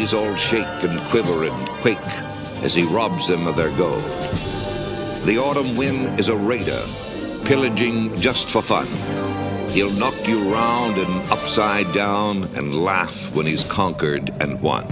cities all shake and quiver and quake as he robs them of their gold. The autumn wind is a raider, pillaging just for fun. He'll knock you round and upside down and laugh when he's conquered and won.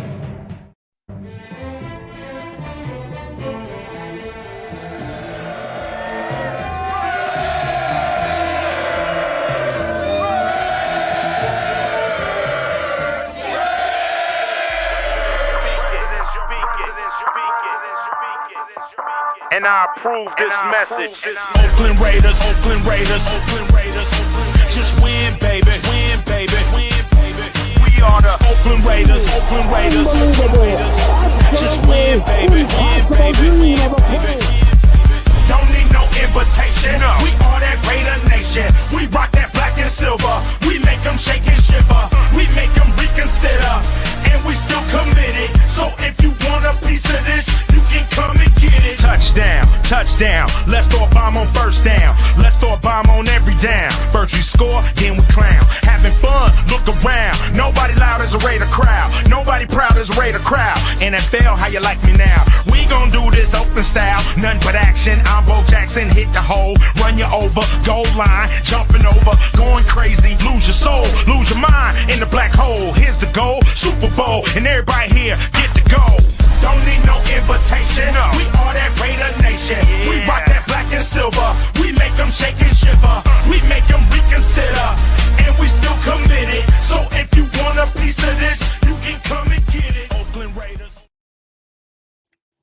And I approve this message. Oakland Raiders, Oakland Raiders, Oakland Raiders. Just win, baby, win, baby, win, baby. We are the Oakland Raiders, Oakland Raiders, Oakland Raiders. Just win, baby, win, baby, win, baby. Don't need no invitation. No. We are that Raider Nation. We rock that black and silver. We make them shake and shiver. We make them reconsider. And we still committed. So if you want a piece of this, you can come and get it. touchdown, touchdown. Let's throw a bomb on first down. Let's throw a bomb on every down. First we score, then we clown. Having fun, look around. Nobody loud as a Raider crowd. Nobody proud as a Raider crowd. NFL, how you like me now? We gon' do this open style. Nothing but action. I'm Bo Jackson, hit the hole, run you over, goal line, jumping over, going crazy. Lose your soul, lose your mind in the black hole. Here's the goal, Super Bowl, and everybody here get to go. Don't need no invitation. No. We are that Raider Nation. Yeah. We rock that black and silver. We make them shake and shiver. We make them reconsider. And we still committed. So if you want a piece of this, you can come and get it. Oakland Raiders.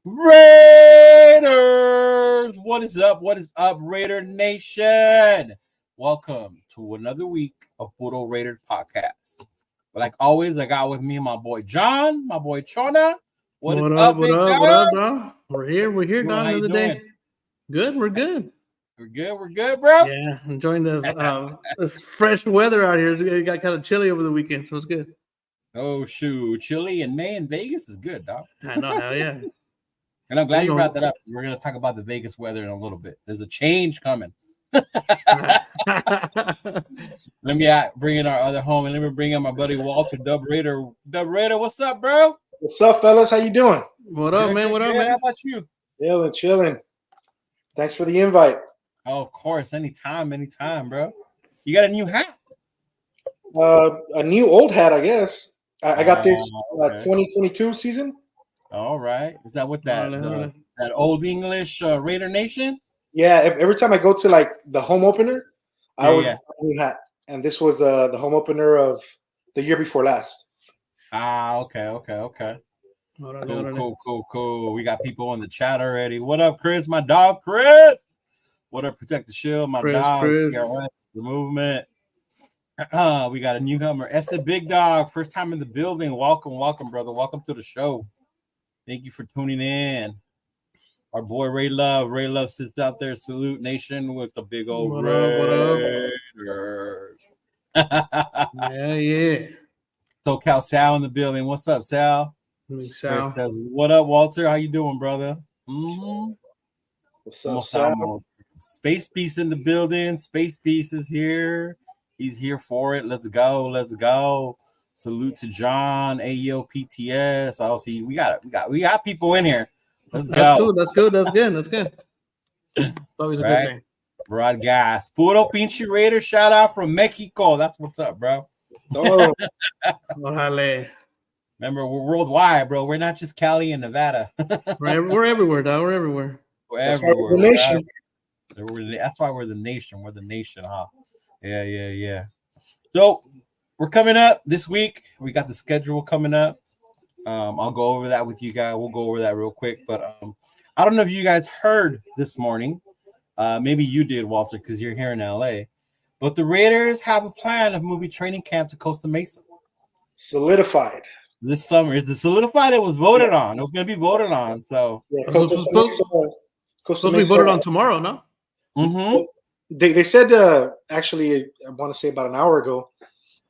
Raiders! What is up? What is up, Raider Nation? Welcome to another week of Puro Raiders Podcast. But like always, I got with me my boy John, my boy Chona. What up, big guy? What up, bro? We're here, Bro, God, how you another day. doing? Good, we're good. We're good, bro. Yeah, enjoying this this fresh weather out here. It got kind of chilly over the weekend, so it's good. Oh, shoot. Chilly in May in Vegas is good, dog. I know, hell yeah. And I'm glad you brought that up. We're going to talk about the Vegas weather in a little bit. There's a change coming. Let me bring in our other home, and let me bring in my buddy Walter, Dub Raider. Dub Raider, what's up, bro? What's up, fellas? How you doing? What up, man? What up, man? How about you? Chilling. Thanks for the invite. Oh, of course. Anytime, bro. You got a new hat? A new old hat, I guess. I got this okay. 2022 season. All right. Is that what that old English Raider Nation? Yeah. Every time I go to like the home opener, I always yeah. have a new hat, and this was the home opener of the year before last. Okay. Cool. We got people in the chat already. What up, Chris? My dog, Chris. What up, Protect the Shield? My dog, Chris. PRS, the movement. We got a newcomer, Essa Big Dog. First time in the building. Welcome, brother. Welcome to the show. Thank you for tuning in. Our boy Ray Love sits out there. Salute Nation with the big old Raiders. Yeah. SoCal Sal in the building. What's up, Sal? Sal. Says, what up, Walter? How you doing, brother? Mm-hmm. What's up, Sal? Space Beast in the building. Space Beast is here. He's here for it. Let's go. Salute to John, AEO PTS. I see we got people in here. Let's go. That's good. It's always a good thing. Broad gas. Puro Pinche Raider. Shout out from Mexico. That's what's up, bro. Oh. Remember, we're worldwide, bro. We're not just Cali and Nevada. We're everywhere, dog. We're everywhere. That's why we're the nation. That's why we're the nation. We're the nation, huh? Yeah. So we're coming up this week. We got the schedule coming up. I'll go over that with you guys. We'll go over that real quick. But I don't know if you guys heard this morning. Maybe you did, Walter, because you're here in LA. But the Raiders have a plan of moving training camp to Costa Mesa. Solidified. This summer. Is the solidified? It was voted on. It was going to be voted on. So Supposed to be voted on tomorrow, no? Mm-hmm. They said, actually, I want to say about an hour ago,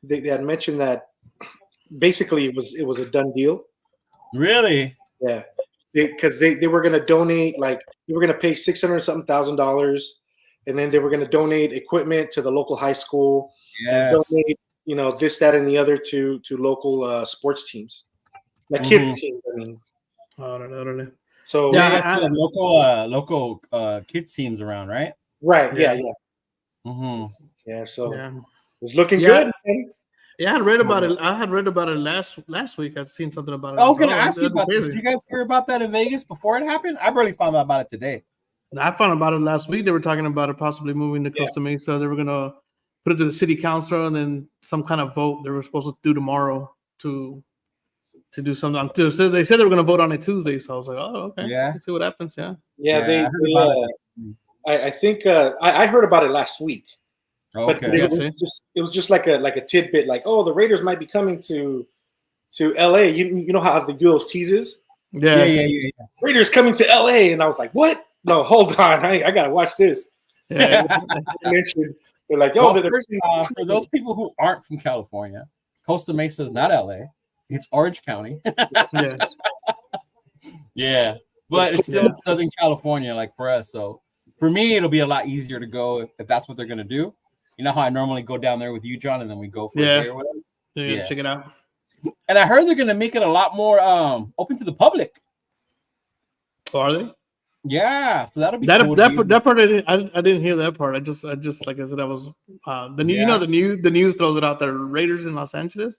they had mentioned that basically it was a done deal. Really? Yeah. Because they were going to donate, like, they were going to pay $600,000, and then they were going to donate equipment to the local high school. Yes. Donate, this, that, and the other to local sports teams. like kids teams. I mean, I don't know. So Yeah, I have local kids teams around, right? right, yeah. Mm-hmm. Yeah, so Yeah. it's looking Yeah. good. Man. Yeah, I had read about it. I had read about it last week. I'd seen something about it. I was going to Oh, ask you that'd be about this. crazy. Did you guys hear about that in Vegas before it happened? I barely found out about it today. I found about it last week. They were talking about it possibly moving to Costa Mesa. They were gonna put it to the city council and then some kind of vote they were supposed to do tomorrow to do something. So they said they were gonna vote on it Tuesday. So I was like, oh, okay. Yeah. Let's see what happens. Yeah. Yeah, I heard about it. I think I heard about it last week. But Okay. it was just like a tidbit, like, oh, the Raiders might be coming to LA. You know how they do those teases? Yeah. Raiders coming to LA, and I was like, what? No, hold on, I gotta watch this. Yeah. They're like, yo, well, for those people who aren't from California, Costa Mesa is not LA. It's Orange County. Yeah. Yeah, but it's still Southern California, like for us. So for me, it'll be a lot easier to go if that's what they're gonna do. You know how I normally go down there with you, John, and then we go for a day or whatever. Yeah, check it out. And I heard they're gonna make it a lot more open to the public. Oh, are they? Yeah, so that'll be That cool. that part I didn't hear that part. I just like I said, that was the new. You know, the news throws it out there. Raiders in Los Angeles.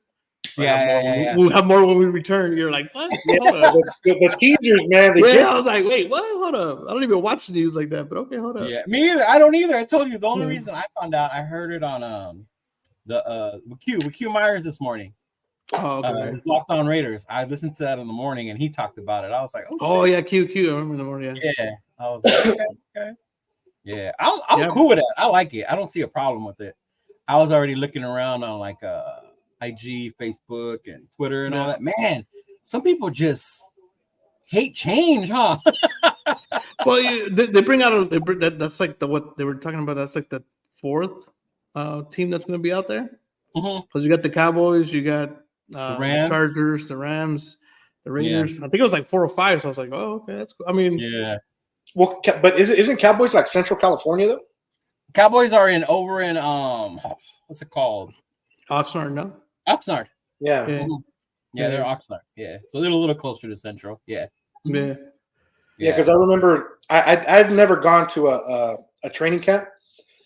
Yeah. We'll have more when we return. You're like, what? the teasers, man. I was like, wait, what? Hold up. I don't even watch the news like that, but okay, hold up. Yeah, me either. I don't either. I told you the only reason I found out, I heard it on with Q Myers this morning. Oh, okay. His Locked On Raiders. I listened to that in the morning, and he talked about it. I was like, oh yeah, Q. I remember in the morning. Yeah. I was like, okay. Yeah, I'm cool with it. I like it. I don't see a problem with it. I was already looking around on like IG, Facebook, and Twitter and all that. Man, some people just hate change, huh? Well, they bring out that's like what they were talking about. That's like the fourth team that's going to be out there. Because you got the Cowboys, you got the Rams, Chargers, the Rams, the Raiders. I think it was like 4 or 5. So I was like, oh, okay, that's cool. I mean, yeah. Well, but isn't Cowboys like Central California though? Cowboys are over in what's it called? Oxnard, no? Oxnard. Yeah. Yeah, they're Oxnard. Yeah, so they're a little closer to Central. Yeah. Yeah, because I remember I'd never gone to a training camp,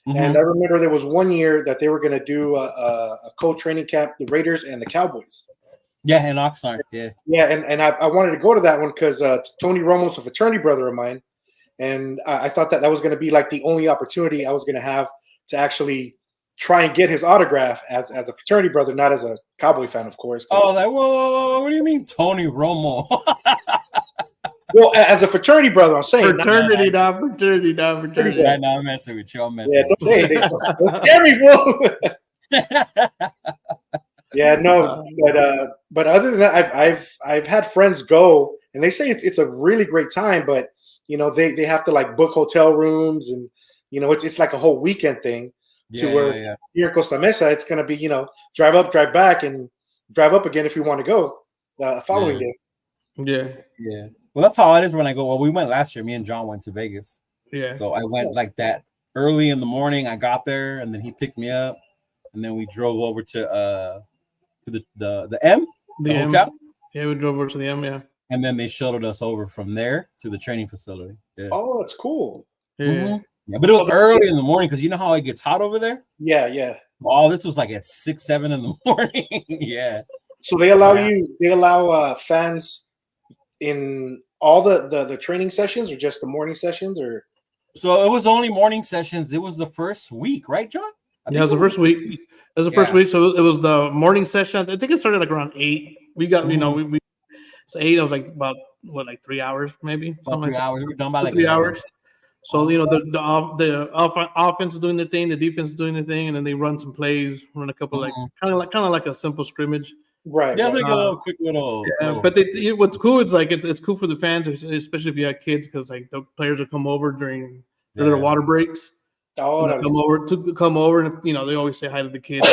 and I remember there was one year that they were going to do a co-training camp, the Raiders and the Cowboys. Yeah, in Oxnard. Yeah. Yeah, and I wanted to go to that one because Tony Romo's a fraternity brother of mine, and I thought that was going to be like the only opportunity I was going to have to actually try and get his autograph as a fraternity brother, not as a Cowboy fan, of course. Oh, like, whoa, what do you mean, Tony Romo? Well, as a fraternity brother, I'm saying fraternity. Yeah, no, I'm messing with you. I'm messing. Yeah, don't scare me, bro. Yeah, no, but other than that, I've had friends go, and they say it's a really great time, but you know they have to like book hotel rooms, and you know it's like a whole weekend thing. Here in Costa Mesa, it's gonna be drive up, drive back, and drive up again if you want to go the following day. Yeah. Well, that's how it is when I go. Well, we went last year. Me and John went to Vegas. Yeah. So I went like that early in the morning. I got there, and then he picked me up, and then we drove over to the M, the hotel. Yeah, we drove over to the M. Yeah. And then they shuttled us over from there to the training facility. Yeah. Oh, that's cool. Yeah. Yeah, but it was early in the morning because you know how it gets hot over there. Yeah. Oh, this was like at 6, 7 in the morning. Yeah. So they allow fans in all the training sessions, or just the morning sessions, or? So it was only morning sessions. It was the first week, right, John? Yeah, it was the first week. It was the first week. So it was the morning session. I think it started like around 8. We got, we it's 8. I was like about 3 hours maybe. About 3 hours. We were done by like 3 hours. So the offense is doing their thing, the defense is doing their thing, and then they run some plays, run a couple kind of like a simple scrimmage. Right. Yeah, like a quick little. But what's cool is like it's cool for the fans, especially if you have kids, because like the players will come over during their water breaks. Oh, come over, and they always say hi to the kids.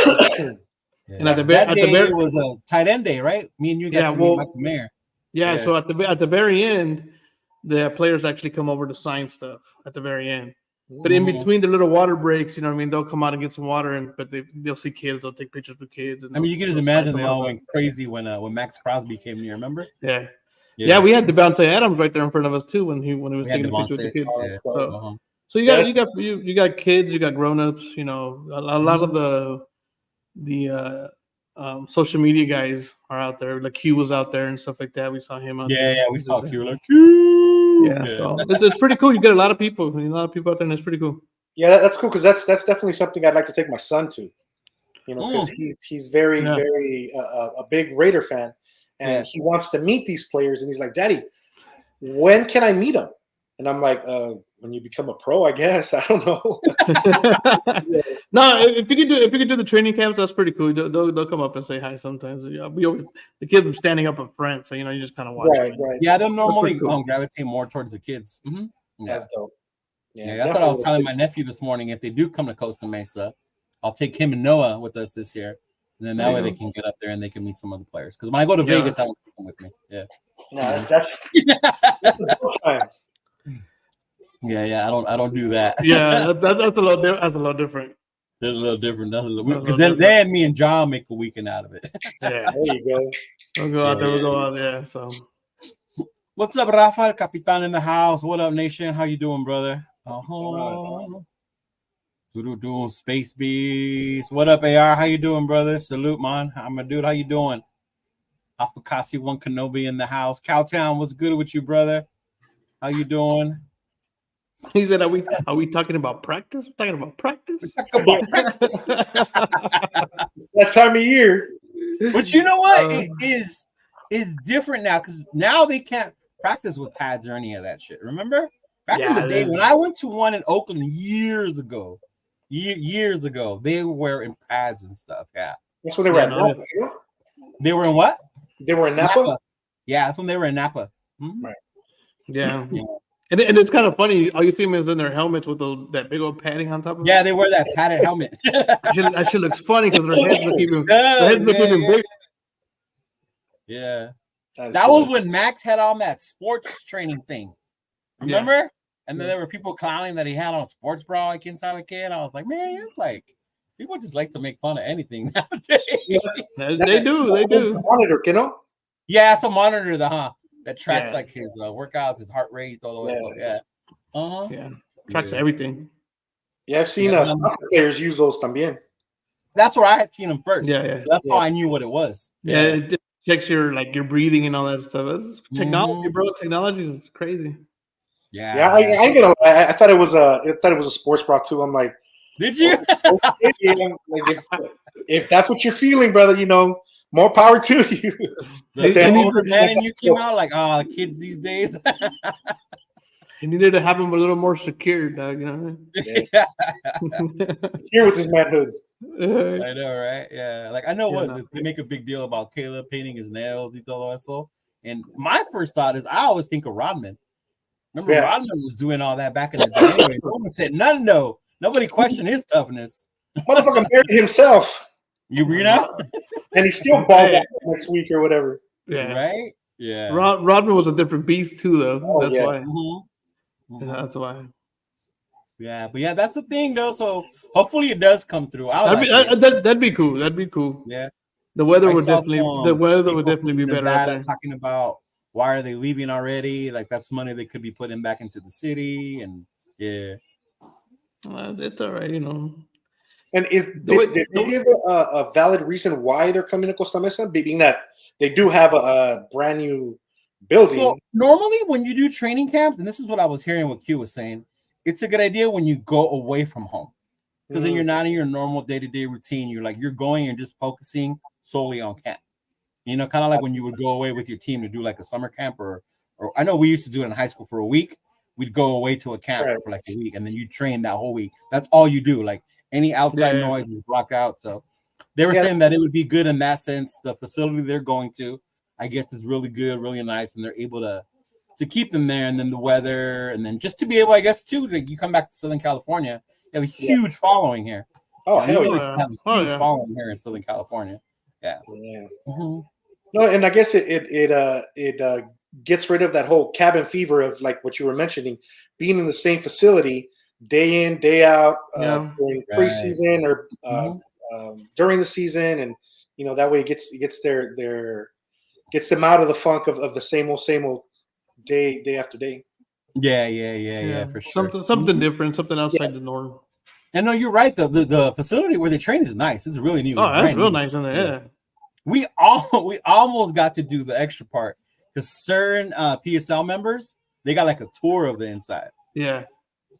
And at the it was a tight end day, right? Me and you got to meet Michael Mayer. Yeah, so at the very end, the players actually come over to sign stuff at the very end. But in between the little water breaks, you know what I mean, they'll come out and get some water, but they'll see kids, they'll take pictures with kids. And I mean, you can just imagine they all went crazy when Max Crosby came near. Remember? Yeah, we had Devontae Adams right there in front of us too when he was taking a picture with the kids. Yeah. So you got kids, you got grown-ups. You know, a lot of the social media guys are out there. Like Q was out there and stuff like that. We saw him out there. Yeah, we saw Q. Like Q. Yeah, so it's pretty cool. You get a lot of people. A lot of people out there, and it's pretty cool. Yeah, that's cool because that's definitely something I'd like to take my son to. You know, because he's very a big Raider fan, and he wants to meet these players. And he's like, "Daddy, when can I meet them?" And I'm like, "When you become a pro, I guess." I don't know. No, if you could do the training camps, that's pretty cool. They'll come up and say hi sometimes. Yeah, the kids are standing up in front, so you know you just kind of watch. Right. Yeah, they'll normally gravitate more towards the kids. Mm-hmm. Yeah. That's dope. Yeah, that's what I was telling my nephew this morning. If they do come to Costa Mesa, I'll take him and Noah with us this year, and then that way they can get up there and they can meet some other players. Because when I go to Vegas, I want to take them with me. Yeah. No, that's a good time. Yeah. I don't do that. Yeah, that's a lot different. That's a lot different. It's a little different. Because then me and John make a weekend out of it. Yeah, there you go. We'll go out there. We'll go out there. So, what's up, Rafael Capitan in the house? What up, Nation? How you doing, brother? Doing Space Beast. What up, AR? How you doing, brother? Salute, man. I'm a dude. How you doing? Alpha Kasi One Kenobi in the house. Cowtown, what's good with you, brother? How you doing? He said, "Are we talking about practice? We're talking about practice. That time of year." But you know what? It is different now because now they can't practice with pads or any of that shit. Remember? Back in the day when I went to one in Oakland years ago, they were wearing pads and stuff. Yeah. That's when they were at Napa. They were in what? They were in Napa? Yeah, that's when they were in Napa. Mm-hmm. Right. Yeah. And it's kind of funny. All you see them is in their helmets with that big old padding on top of it. Yeah, they wear that padded helmet. That shit looks funny because their heads look even bigger. Yeah. That was when Max had on that sports training thing. Remember? Yeah. And then there were people clowning that he had on a sports bra like inside the kid. I was like, man, it's like people just like to make fun of anything nowadays. They do. Monitor, you know? Yeah, it's a monitor that tracks like his workouts, his heart rate, all the way. So yeah. Tracks everything. Yeah, I've seen soccer players use those también. That's where I had seen them first. Yeah. That's how I knew what it was. Yeah, it checks your breathing and all that stuff. It's technology, bro. Technology is crazy. Yeah. I ain't gonna lie. I thought it was a sports bra too. I'm like, did you? Like if that's what you're feeling, brother, you know, more power to you. The man and you came out like, the kids these days. You needed to have them a little more secure, dog. You know what I mean? Here with his manhood. I know, right? Yeah. Like I know what they make a big deal about Caleb painting his nails y todo eso. And my first thought is I always think of Rodman. Remember, Rodman was doing all that back in the day. Anyway. No one said nothing. No, nobody questioned his toughness. Motherfucker married himself. You know, and he still balled out next week or whatever. Yeah, right. Yeah, Rodman was a different beast too, though. That's why. Mm-hmm. Yeah, that's why. Yeah, but that's the thing, though. So hopefully it does come through. That'd be cool. That'd be cool. Yeah, the weather would definitely be better out there. Talking about why are they leaving already? Like that's money they could be putting back into the city, and it's all right, you know. And did they give a valid reason why they're coming to Costa Mesa, being that they do have a brand new building? So normally when you do training camps, and this is what I was hearing what Q was saying, it's a good idea when you go away from home. Because then you're not in your normal day-to-day routine. You're going and just focusing solely on camp. You know, kind of like when you would go away with your team to do like a summer camp or I know we used to do it in high school for a week. We'd go away to a camp for like a week and then you train that whole week. That's all you do. Like any outside noise is blocked out. So they were saying that it would be good in that sense. The facility they're going to, I guess, is really good, really nice, and they're able to keep them there. And then the weather, and then just to be able, I guess, too, like you come back to Southern California, you have a huge following here. Oh, hell yeah. Have a huge following here in Southern California. Yeah. Mm-hmm. No, and I guess it gets rid of that whole cabin fever of like what you were mentioning, being in the same facility. day in, day out during Right. preseason or during the season, and that way it gets them out of the funk of the same old day after day. Yeah, for sure. Something different, something outside the norm. And no, you're right. The facility where they train is nice. It's really neat. Oh, that's real nice in there. Yeah. We almost got to do the extra part because certain PSL members, they got like a tour of the inside. Yeah.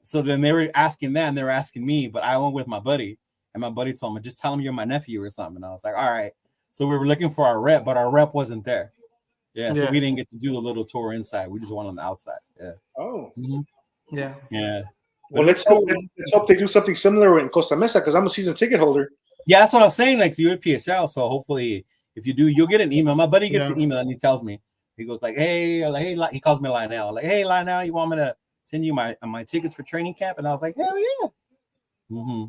So then they were asking that, and they were asking me, but I went with my buddy, and my buddy told me, just tell him you're my nephew or something. And I was like, all right. So we were looking for our rep, but our rep wasn't there. Yeah, so we didn't get to do the little tour inside. We just went on the outside. Yeah. Oh. Yeah. Well, let's hope they do something similar in Costa Mesa because I'm a season ticket holder. Yeah, that's what I was saying. Like, you're at PSL, so hopefully, if you do, you'll get an email. My buddy gets an email and he tells me, he goes like, hey, he calls me Lionel. Like, hey, Lionel, you want me to send you my tickets for training camp? And I was like, hell yeah.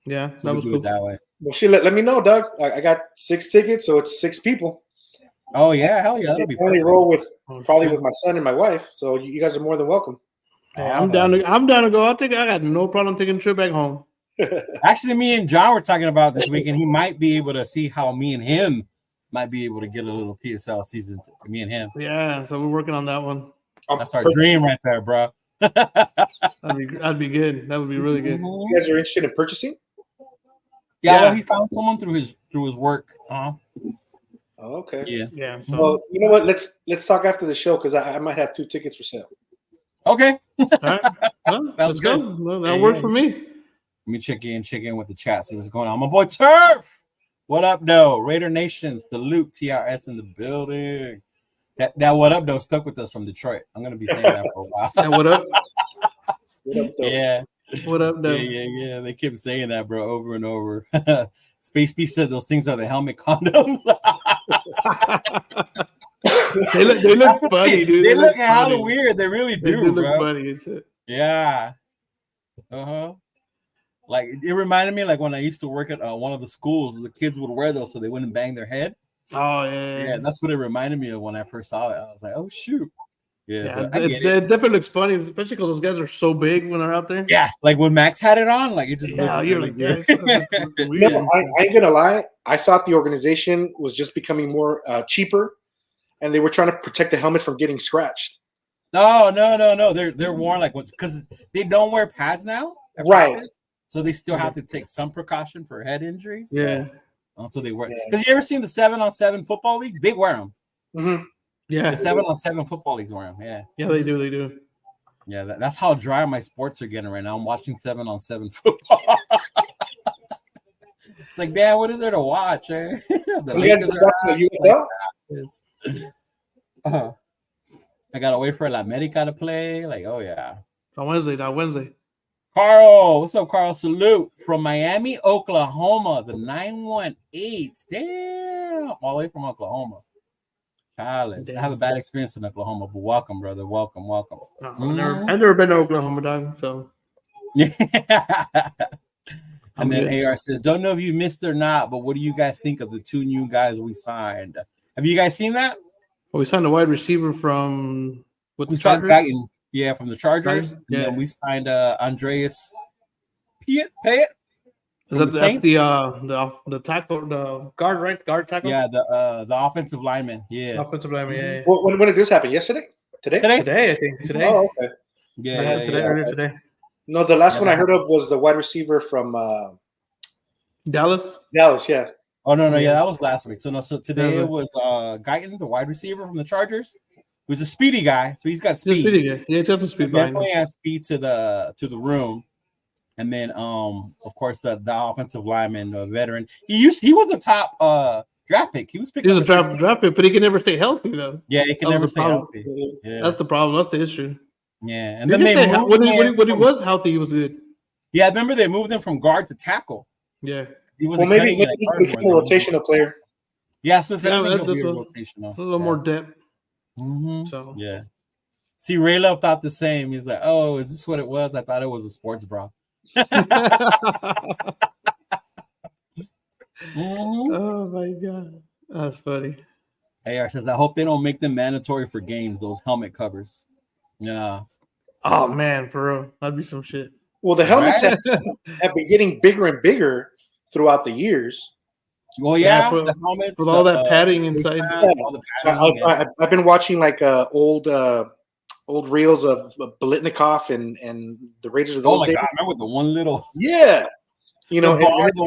Yeah, so that was cool. It that way. Well, shit, let me know, Doug. I got 6 tickets, so it's 6 people. Oh yeah, hell yeah, that'll be only roll with probably with my son and my wife. So you guys are more than welcome. Hey, I'm down to go. I got no problem taking a trip back home. Actually, me and John were talking about this weekend. He might be able to see how me and him might be able to get a little PSL season. Me and him. Yeah, so we're working on that one. That's our dream right there, bro. That'd be good. That would be really good. You guys are interested in purchasing? Yeah. Well, he found someone through his work. Oh, okay. Yeah. So. Well, you know what? Let's talk after the show because I might have 2 tickets for sale. Okay. All right. Well, let's go. Well, that works for me. Let me check in with the chat. See what's going on. My boy Turf. What up, though? Raider Nation, salute TRS in the building. That what up, though, stuck with us from Detroit. I'm gonna be saying that for a while. What up? Yeah. What up, though? Yeah. They kept saying that, bro, over and over. Space Beast said those things are the helmet condoms. They look funny, dude. They look hella weird. They really do, they look bro. funny and shit. Yeah. Like it reminded me, like when I used to work at one of the schools, the kids would wear those so they wouldn't bang their head. Oh yeah. Yeah, that's what it reminded me of when I first saw it. I was like, oh shoot. Yeah, it definitely looks funny, especially because those guys are so big when they're out there. Yeah, like when Max had it on, like it just looked really good. No, I ain't gonna lie. I thought the organization was just becoming more cheaper, and they were trying to protect the helmet from getting scratched. No. They're worn like because they don't wear pads now, right? So they still have to take some precaution for head injuries. Yeah. So they wear. Because you ever seen the 7-on-7 football leagues? They wear them. Mm-hmm. Yeah. The 7-on-7 football leagues wear them. Yeah. Yeah, they do. Yeah, that's how dry my sports are getting right now. I'm watching 7-on-7 football. It's like, man, what is there to watch? Eh? The Lakers are I gotta wait for La America to play. Like, oh yeah. On Wednesday. Carl, what's up, Carl? Salute from Miami, Oklahoma. The 918s. Damn, all the way from Oklahoma. Challenge. I have a bad experience in Oklahoma, but welcome, brother. Welcome. I've never been to Oklahoma, dog. So yeah. And then AR says, don't know if you missed it or not, but what do you guys think of the 2 new guys we signed? Have you guys seen that? Well, we signed a wide receiver from we signed Guyton. Yeah, from the Chargers. Yeah. And then we signed Andreas Payet. That's the tackle, the guard, right? Guard tackle. Yeah, the offensive lineman. Yeah, offensive lineman. Yeah. When did this happen? Yesterday? Today, I think. Today. Oh, okay. Yeah, earlier today. No, the last one I heard of was the wide receiver from Dallas. Yeah. Oh no, yeah, that was last week. So today it was Guyton, the wide receiver from the Chargers, who's a speedy guy. So he's got speed. Speedy guy. Yeah, definitely speed. Definitely has speed to the room. And then of course the offensive lineman, veteran. He was the top draft pick. He was picked. He was a draft pick, but he can never stay healthy though. Yeah, he can never stay healthy. Yeah. That's the problem. That's the issue. Yeah, and then when he was healthy, he was good. Yeah, I remember they moved him from guard to tackle. Yeah, he was maybe he became a rotational player. Yeah, so if anything, he'll be rotational. A little more depth. Mm-hmm. So yeah. See, Ray Love thought the same. He's like, "Oh, is this what it was? I thought it was a sports bra." Oh my god, that's funny. AR says, "I hope they don't make them mandatory for games. Those helmet covers." Yeah. Oh man, for real, that'd be some shit. Well, the helmets have been getting bigger and bigger throughout the years. Well, the helmets with all that padding inside. All the padding, I've been watching like old reels of Bolitnikoff and the Raiders of those my days. God, remember the one little the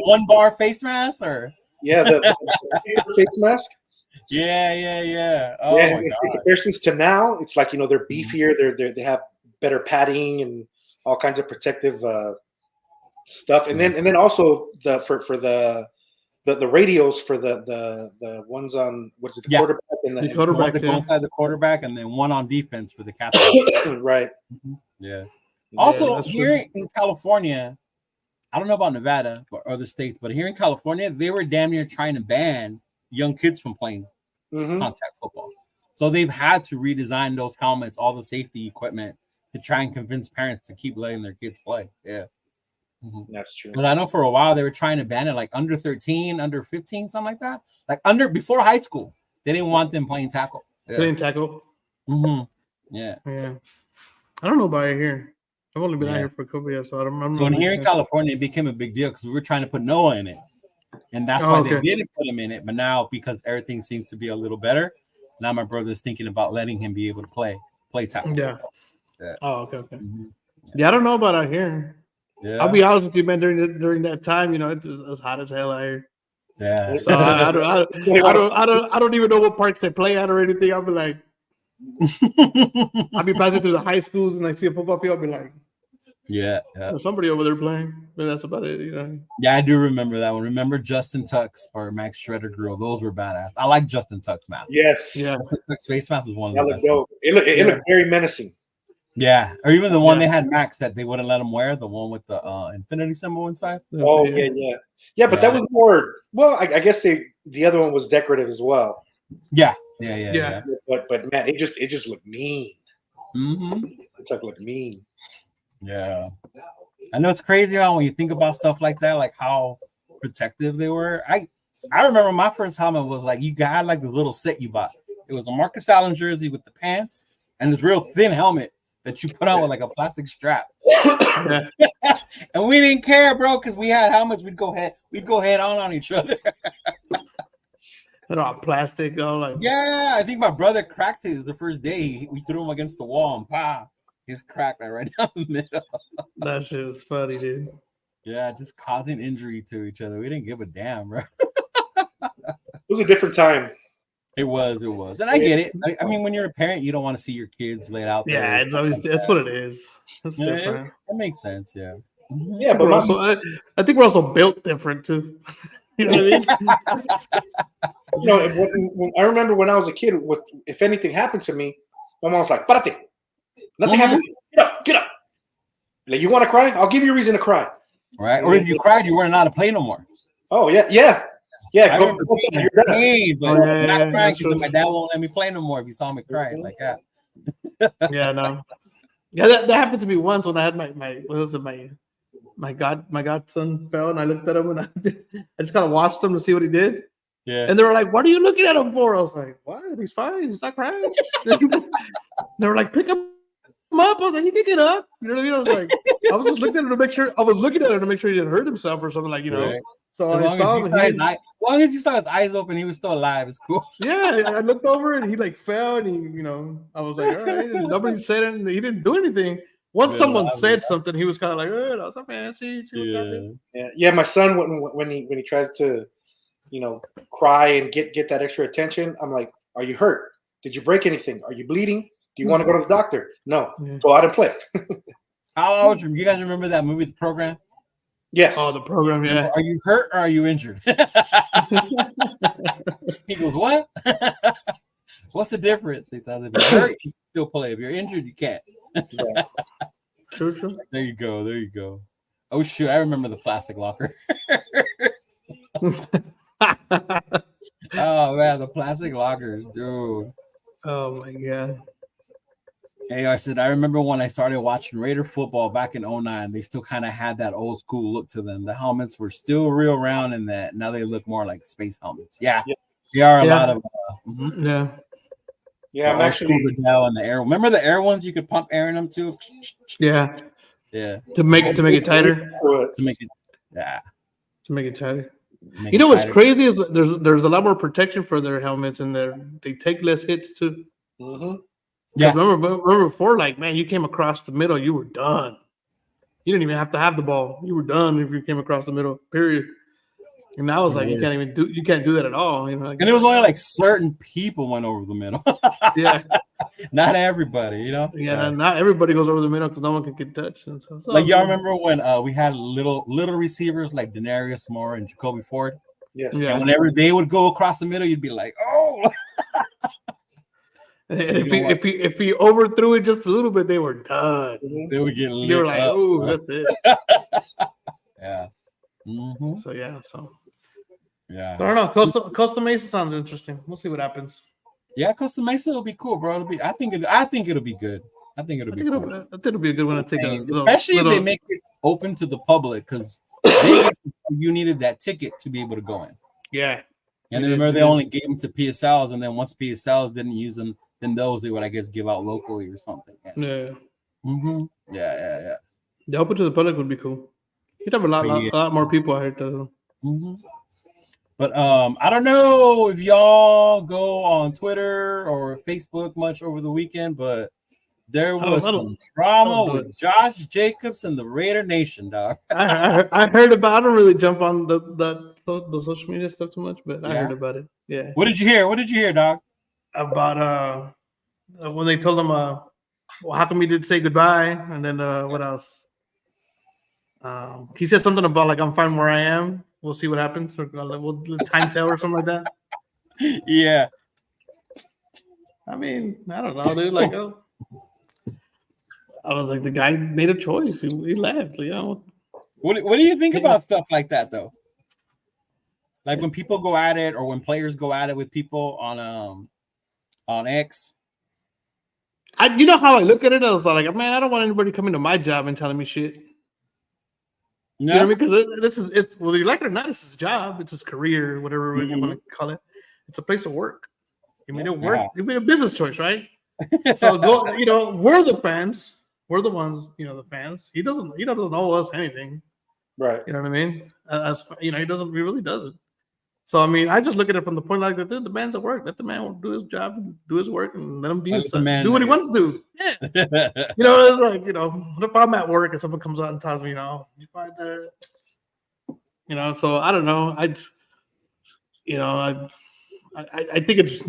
one bar face mask or the face mask. Yeah. Oh my God. Comparisons to now, it's like they're beefier. They have better padding and all kinds of protective stuff. And then also for the radios for the ones on quarterback and the quarterback that go inside the quarterback, and then one on defense for the captain. Right. Yeah. Also, here in California, I don't know about Nevada or other states, but here in California, they were damn near trying to ban young kids from playing contact football. So they've had to redesign those helmets, all the safety equipment, to try and convince parents to keep letting their kids play. Yeah. That's true. But I know for a while they were trying to ban it like under 13, under 15, something like that. Like before high school, they didn't want them playing tackle. Yeah. Playing tackle. Yeah. I don't know about it here. I've only been out here for a couple years, so I don't remember. So here in California, it became a big deal because we were trying to put Noah in it, and that's why they didn't put him in it. But now, because everything seems to be a little better, now my brother's thinking about letting him be able to play tackle. Yeah. Oh, okay. Yeah, I don't know about out here. Yeah. I'll be honest with you, man. During that time, it's hot as hell out here. Yeah. So I don't even know what parks they play at or anything. I'll be like, I'll be passing through the high schools and I see a football field. I'll be like, there's somebody over there playing. But that's about it, Yeah, I do remember that one. Remember Justin Tux or Max Shredder Grill? Those were badass. I like Justin Tux mask. Yes. Yeah. Tux face mask was one of the best. It looked very menacing. Yeah, or even the one they had Max that they wouldn't let him wear, the one with the infinity symbol inside. Oh yeah. But that was more. Well, I guess the other one was decorative as well. Yeah. But man, it just looked mean. It's like looked mean. Yeah, I know it's crazy how when you think about stuff like that, like how protective they were. I remember my first helmet was like you got like the little set you bought. It was the Marcus Allen jersey with the pants and this real thin helmet that you put on with like a plastic strap. And we didn't care, bro, because we had helmets. We'd go head on each other. Plastic, I think my brother cracked his the first day. We threw him against the wall and pow, he's cracked right down the middle. That shit was funny, dude. Yeah, just causing injury to each other. We didn't give a damn, bro. It was a different time. It was, and I get it. I mean, when you're a parent, you don't want to see your kids laid out there. Yeah, it's always that's what it is. It's different. That makes sense. Yeah. Yeah, but I think we're also built different too. You know what I mean? When I remember when I was a kid, if anything happened to me, my mom was like, "Párate, nothing happened. Get up. Like, you want to cry? I'll give you a reason to cry." Right? Or if you cried, you weren't allowed to play no more. Oh yeah. I remember being paid, but not crying because my dad won't let me play no more if he saw me crying like that. That happened to me once when I had my godson fell and I looked at him and I just kind of watched him to see what he did. Yeah. And they were like, "What are you looking at him for?" I was like, "What? He's fine. He's not crying." They were like, "Pick him up." I was like, "He can get up." You know what I mean? I was like, I was just looking at him to make sure. I was looking at him to make sure he didn't hurt himself or something, like, Right. So as I saw him. As long as you saw his eyes open, he was still alive. It's cool. Yeah, I looked over and he like fell and he, I was like, all right. And nobody said anything. He didn't do anything. Once someone said something, he was kind of like, "Oh, that was a fancy." Yeah. My son, when he tries to, cry and get that extra attention, I'm like, "Are you hurt? Did you break anything? Are you bleeding? Do you want to go to the doctor? No, go out and play." How old you guys remember that movie, The Program? Yes. Oh, The Program. Yeah. Are you hurt or are you injured? He goes, "What? What's the difference?" He says, "If you're hurt, you can still play. If you're injured, you can't." True. There you go. Oh shoot, I remember the plastic locker. Oh man, the plastic lockers, dude. Oh my god. Hey, I remember when I started watching Raider football back in 2009, they still kind of had that old school look to them. The helmets were still real round in that. Now they look more like space helmets. Yeah. They are a lot of Yeah, I'm actually Goodell and the air. Remember the air ones you could pump air in them too? Yeah. Yeah. To make it tighter. To make it. Yeah. To make it tighter. Make You know it what's tighter. crazy is there's a lot more protection for their helmets, and they take less hits too. Mm-hmm. Yeah. Remember before, like, man, you came across the middle, you were done. You didn't even have to have the ball. You were done if you came across the middle. Period. And now it's like you can't do that at all. You know. And it was only like certain people went over the middle. Yeah. Not everybody, you know. Yeah, not everybody goes over the middle because no one can get touched. And so like y'all remember when we had little receivers like Denarius Moore and Jacoby Ford? Yes. Yeah. And whenever they would go across the middle, you'd be like, oh. And if he overthrew it just a little bit, they were done. They would get lit. You were like, up. oh, that's it. Yeah. Mm-hmm. So yeah, so Yeah. I don't know. Costa Mesa sounds interesting. We'll see what happens. Yeah, Costa Mesa will be cool, bro. I think it'll be good. I think it'll be cool. I think it'll be a good one to take especially if they make it open to the public, because you needed that ticket to be able to go in. Yeah. And then remember they only gave them to PSLs, and then once PSLs didn't use them, then those they would, I guess, give out locally or something. Yeah. Mm-hmm. Yeah. The open to the public would be cool. You'd have a lot more people out here though. Mm-hmm. But I don't know if y'all go on Twitter or Facebook much over the weekend, but there was some drama with Josh Jacobs and the Raider Nation, dog. I heard about. I don't really jump on the social media stuff too much, but I heard about it. Yeah. What did you hear, dog? About when they told him well, how come he didn't say goodbye? And then what else? He said something about like, I'm fine where I am. We'll see what happens. Or we'll time tell or something like that. Yeah. I mean, I don't know, dude. Like, I was like, the guy made a choice. He left. You know. What do you think about stuff like that, though? Like when people go at it, or when players go at it with people on X. You know how I look at it? I was like, man, I don't want anybody coming to my job and telling me shit. No. You know what I mean? Because whether you like it or not, it's his job, it's his career, whatever you want to call it. It's a place of work. You made it work. Yeah. You made a business choice, right? So go. You know, we're the fans. We're the ones. You know, the fans. He doesn't owe us anything, right? You know what I mean? As you know, he really doesn't. So I mean, I just look at it from the point like that. Dude, the man's at work. Let the man do his job, do his work, and let him do what he wants to do. Yeah. You know, it's like, you know, what if I'm at work and someone comes out and tells me, you know, you find that, you know? So I don't know. I think it's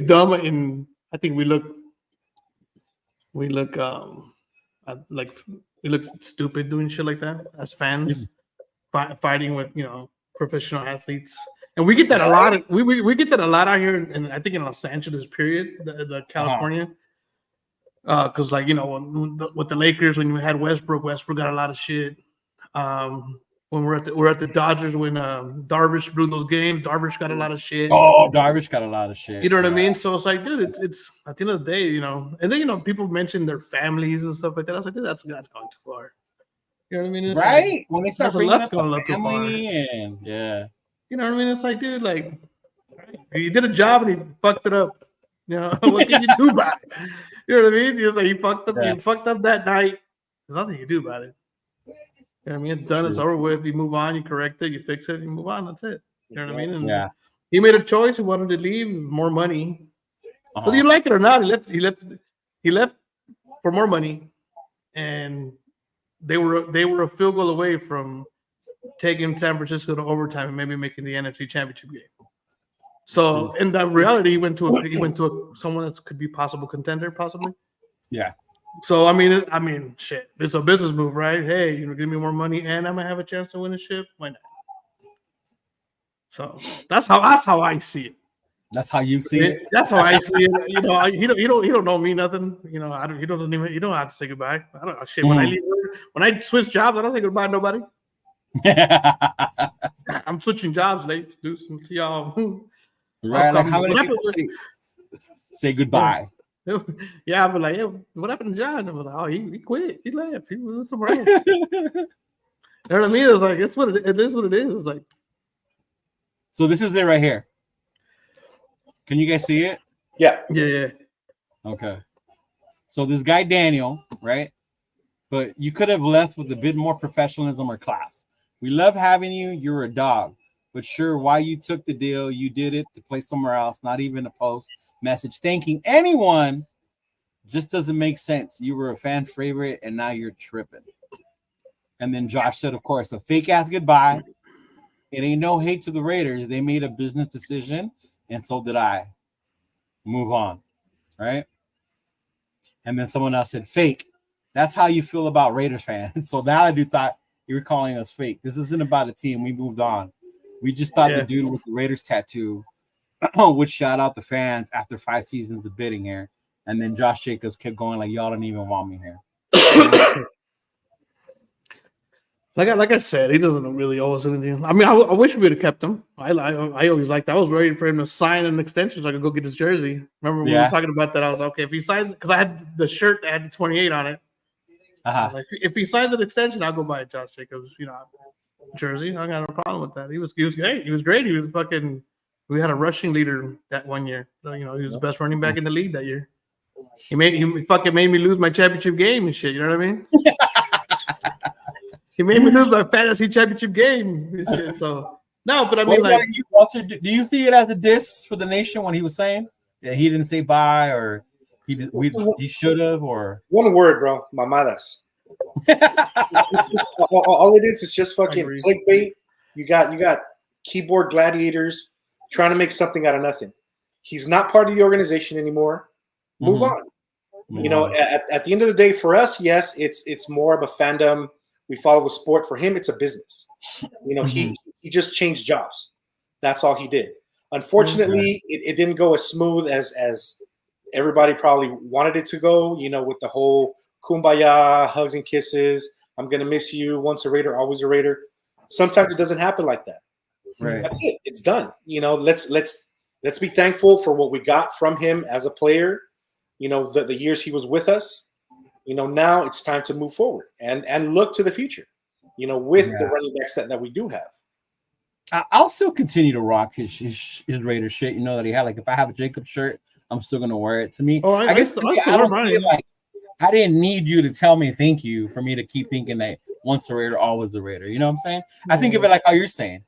dumb, and I think we look stupid doing shit like that as fans, fighting with, you know, professional athletes. And we get that a lot. We get that a lot out here, and I think in Los Angeles, period, the California, because like, you know, with the Lakers, when you had Westbrook got a lot of shit. When we're at the Dodgers, when Darvish blew those games, Darvish got a lot of shit. Oh, Darvish got a lot of shit. You know what I mean? So it's like, dude, it's at the end of the day, you know. And then, you know, people mention their families and stuff like that. I was like, dude, that's going too far. You know what I mean? It's right? Like, when they start bringing up going too far. And yeah. You know what I mean? It's like, dude, like, he did a job and he fucked it up. You know, what can you do about it? You know what I mean? It's like he fucked up. Yeah. He fucked up that night. There's nothing you do about it. You know what I mean? It's done. It's over with. You move on. You correct it. You fix it. You move on. That's it. You know what I mean? And he made a choice. He wanted to leave. More money. Whether you like it or not, he left for more money, and they were a field goal away from taking San Francisco to overtime and maybe making the NFC Championship game. So in that reality, he went to someone that could be possible contender, possibly. Yeah. So I mean, shit. It's a business move, right? Hey, you know, give me more money, and I'm gonna have a chance to win a ship. Why not? So that's how I see it. That's how you see it. That's how I see it. You know, he don't know me nothing. You know, he don't have to say goodbye. I don't shit. When I leave, when I switch jobs, I don't say goodbye to nobody. I'm switching jobs, late. Do some to y'all. Right? Like how many people say goodbye? Yeah, I'm like, yeah, what happened to John? I'm like, oh, he quit. He left. He went somewhere else. You know what I mean? It's like it is what it is. It's like. So this is it right here. Can you guys see it? Yeah. Yeah. Okay. So this guy Daniel, right? but you could have left with a bit more professionalism or class. We love having you. You're a dog. But sure, why you took the deal, you did it to play somewhere else, not even a post message thanking anyone. Just doesn't make sense. You were a fan favorite, and now you're tripping. And then Josh said, of course, a fake-ass goodbye. It ain't no hate to the Raiders. They made a business decision, and so did I. Move on, right? And then someone else said, fake. That's how you feel about Raiders fans. So now I do thought you were calling us fake. This isn't about a team. We moved on. We just thought the dude with the Raiders tattoo would shout out the fans after 5 seasons of bidding here. And then Josh Jacobs kept going like, y'all don't even want me here. Like I said, he doesn't really owe us anything. I mean, I wish we would have kept him. I always liked that. I was ready for him to sign an extension so I could go get his jersey. Remember when we were talking about that? I was like, okay, if he signs, because I had the shirt that had the 28 on it. I was like, if he signs an extension, I'll go buy a Josh Jacobs, jersey. I got no problem with that. He was great. He was great. He was fucking. We had a rushing leader that one year. So, he was the best running back in the league that year. He fucking made me lose my championship game and shit. You know what I mean? He made me lose my fantasy championship game and shit. So no, but I mean, you, Walter, do you see it as a diss for the nation when he was saying that he didn't say bye or he should have, or one word, bro, mamadas. all it is just fucking clickbait. You got keyboard gladiators trying to make something out of nothing. He's not part of the organization anymore. Move on. At the end of the day, for us, yes, it's more of a fandom. We follow the sport. For him, it's a business. He just changed jobs. That's all he did. Unfortunately, it didn't go as smooth as everybody probably wanted it to go, with the whole kumbaya, hugs and kisses. I'm going to miss you. Once a Raider, always a Raider. Sometimes it doesn't happen like that. Right. That's it. It's done. Let's be thankful for what we got from him as a player. The years he was with us. Now it's time to move forward and look to the future, with the running backs that we do have. I'll still continue to rock his Raiders shit. That he had. Like, if I have a Jacob shirt, I'm still going to wear it. To me, I guess I didn't need you to tell me thank you for me to keep thinking that once a Raider, always the Raider. You know what I'm saying? I think of it like how you're saying.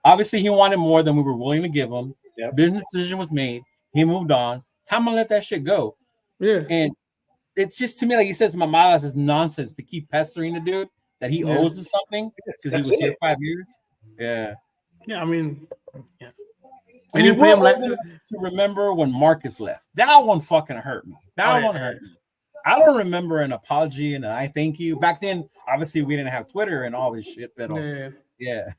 Obviously, he wanted more than we were willing to give him. Yep. Business decision was made. He moved on. Time to let that shit go. Yeah. And it's just, to me, like he says, Mamadas is nonsense to keep pestering the dude that he owes us something because he was here 5 years. Yeah. Yeah, I mean, I mean, we're old enough to remember when Marcus left. That one fucking hurt me. That one hurt me. I don't remember an apology and I thank you. Back then, obviously, we didn't have Twitter and all this shit. But yeah.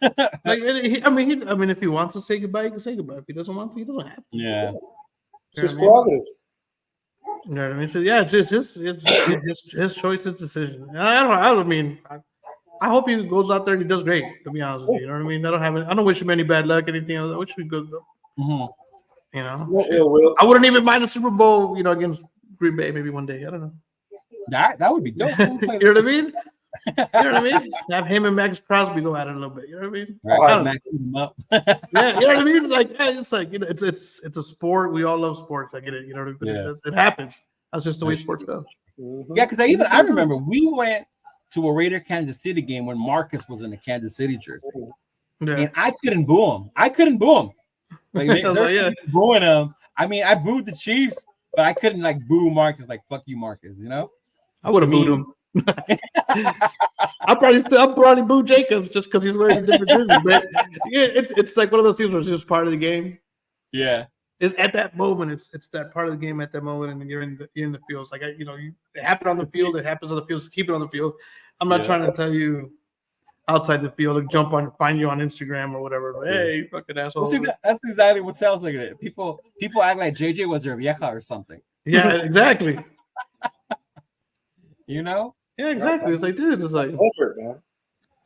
I mean, if he wants to say goodbye, he can say goodbye. If he doesn't want to, he doesn't have to. Yeah. It's just prerogative. You know what I mean? So yeah, it's his choice, his decision. I hope he goes out there and he does great. To be honest with you, you know what I mean? I don't wish him any bad luck, anything else. I wish he good though. Mm-hmm. I wouldn't even mind a Super Bowl, against Green Bay maybe one day. I don't know. That would be dope. You know what I mean? You know what I mean? Have him and Max Crosby go at it a little bit. You know what I mean? Right, Max eat him up. Yeah, you know what I mean? Like, it's like, it's a sport. We all love sports. I get it. You know what I mean? It happens. That's just the way sports go. Mm-hmm. Yeah, because I remember we went to a Raider Kansas City game when Marcus was in the Kansas City jersey, and I couldn't boo him. Like they're booing him. I mean, I booed the Chiefs, but I couldn't like boo Marcus. Like, fuck you, Marcus. I would have booed him. I'll probably boo Jacobs just because he's wearing a different jersey. But it's like one of those things where it's just part of the game. Yeah, it's at that moment. It's that part of the game at that moment, and you're in the field. It's like it happened on the field. It happens on the field. So keep it on the field. I'm not trying to tell you outside the field to jump on, find you on Instagram or whatever. But, hey, you fucking asshole. That's exactly what sounds like it. People act like JJ was their vieja or something. Yeah, exactly. Yeah, exactly. It's like, dude, it's like butthurt, man.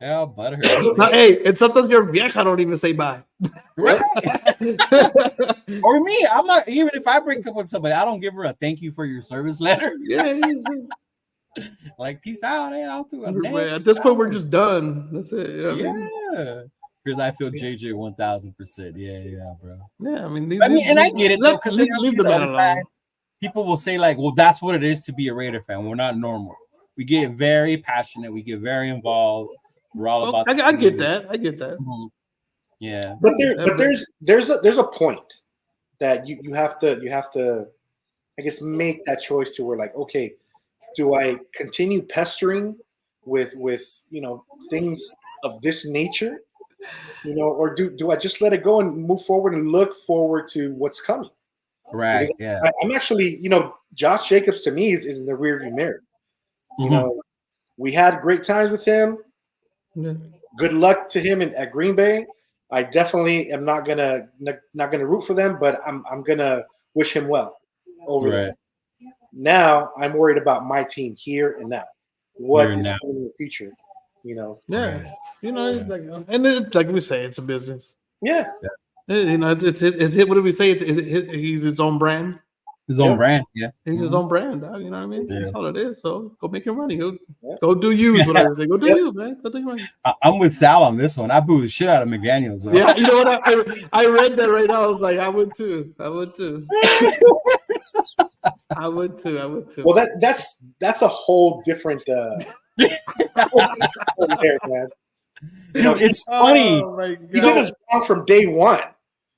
Yeah, butthurt. And sometimes your vieja don't even say bye. Right. Or me, I'm not, even if I break up with somebody, I don't give her a thank you for your service letter. Yeah. Like, peace out, and I'll do it. At this point, we're just done. That's it. Yeah. Because I feel JJ 1000%. Yeah, bro. Yeah, I mean, and I get it though. Because leave the man alone. People will say like, "Well, that's what it is to be a Raider fan. We're not normal." we get very passionate. We get very involved. We're all about. I get that. I get that. Mhm. Yeah, But there's a point that you have to I guess make that choice to where like, okay, do I continue pestering with things of this nature, or do I just let it go and move forward and look forward to what's coming? right. Because Yeah, I'm actually, Josh Jacobs to me is in the rearview mirror. We had great times with him. Yeah. Good luck to him at Green Bay. I definitely am not gonna root for them, but I'm gonna wish him well over there. Now I'm worried about my team here and now. What is coming in the future? Yeah, Right. it's like, and it's like we say, it's a business. Yeah. It's what do we say? He's his own brand. His own brand. Yeah, He's his own brand, dog, you know what I mean? Yeah. That's all it is. So go make your money. Go do you is what I would say. Go do you, man. Go do your money. I'm with Sal on this one. I boo the shit out of McDaniels. So. Yeah, you know what? I read that right now. I was like, I would too. I would too. Well, that's a whole different. There, man. It's funny. Oh my He did God. us wrong from day one.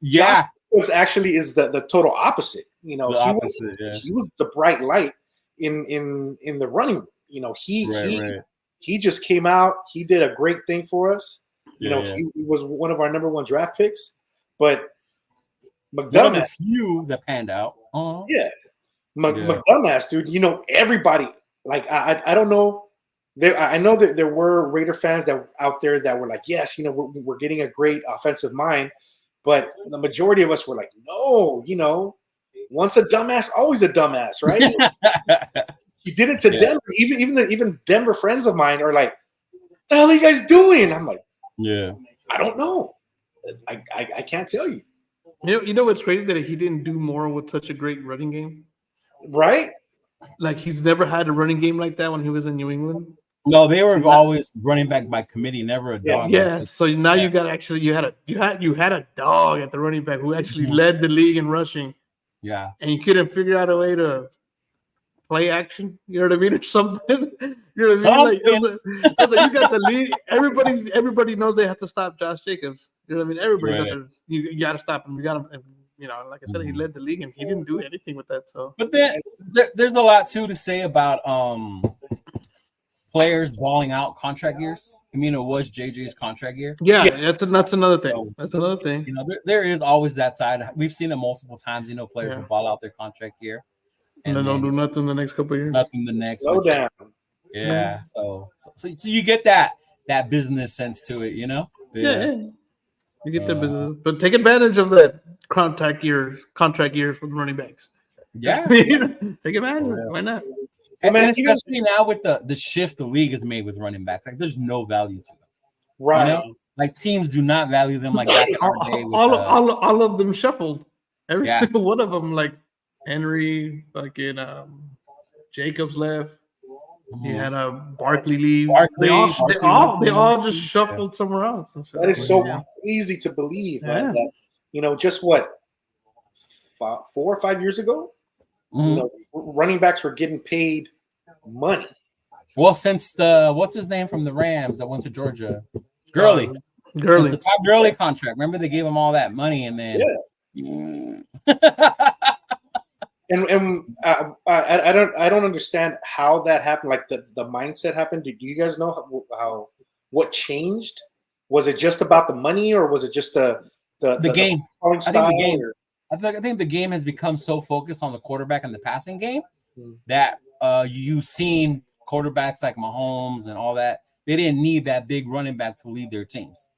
Yeah, Josh actually is the total opposite. the opposite. He was the bright light in the running. He just came out. He did a great thing for us. He was one of our number one draft picks. But One of the McDumbass, few that panned out. McDumbass, dude. Everybody. Like I don't know. I know that there were Raider fans that out there that were like, yes, we're getting a great offensive mind, but the majority of us were like, no, once a dumbass, always a dumbass, right? He did it to Denver. Even Denver friends of mine are like, "What the hell are you guys doing?" I'm like, Yeah, I don't know. I can't tell you. You know what's crazy that he didn't do more with such a great running game. Right? Like he's never had a running game like that when he was in New England. no, they were always running back by committee, never a dog. Yeah. So now you got you had a dog at the running back who actually led the league in rushing. Yeah, And you couldn't figure out a way to play action, you know what I mean, or something. You know what I mean? Like, you got the lead. Everybody knows they have to stop Josh Jacobs. You know what I mean? Everybody's out there. You got to stop him. You got to, like I said, he led the league and he didn't do anything with that. So, but then there's a lot too to say about players balling out contract years. I mean, it was JJ's contract year. Yeah. That's another thing. That's another thing. There is always that side. We've seen it multiple times. Players will ball out their contract year. And then don't do nothing the next couple of years. Nothing the next. Slow down. Yeah. So you get that business sense to it, Yeah. You get the business, but take advantage of that contract years for the running backs. Yeah. Take advantage. Why not? And especially now with the shift the league has made with running backs, like there's no value to them. Right. Like teams do not value them like back in our day. All of them shuffled. Every single one of them, like Henry, fucking Jacobs left. You had a Barkley leave. They all just shuffled somewhere else. That is so easy to believe, man. That, just what 4 or 5 years ago, running backs were getting paid money. Well, since what's his name from the Rams that went to Georgia, Gurley. Gurley. Since the Todd Gurley contract. Remember they gave him all that money and then. And I don't understand how that happened. Like the mindset happened. Do you guys know how what changed? Was it just about the money, or was it just the game? I think the game. I think the game has become so focused on the quarterback and the passing game that you've seen quarterbacks like Mahomes and all that. They didn't need that big running back to lead their teams.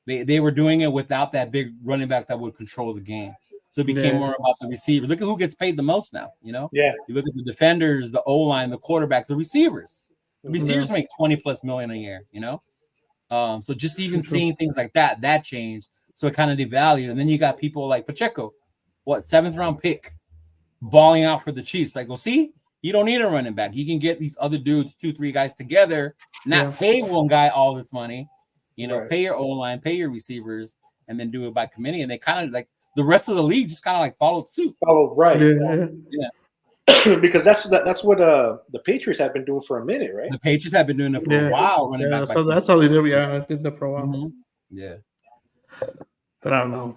They were doing it without that big running back that would control the game. So it became more about the receivers. Look at who gets paid the most now. Yeah. You look at the defenders, the O-line, the quarterbacks, the receivers. The receivers make $20+ million a year. So just even seeing things like that changed. So it kind of devalued. And then you got people like Pacheco, 7th round pick, balling out for the Chiefs. Like, well, see, you don't need a running back. You can get these other dudes, 2-3 guys together, not pay one guy all this money. Pay your O-line, pay your receivers, and then do it by committee. And they kind of like the rest of the league just kind of like followed suit. Followed right. Yeah. because that's what the Patriots have been doing for a minute, right? The Patriots have been doing it for a while. Running back so that's how they did. Yeah, I did that for a while. Mm-hmm. Yeah, but I don't know.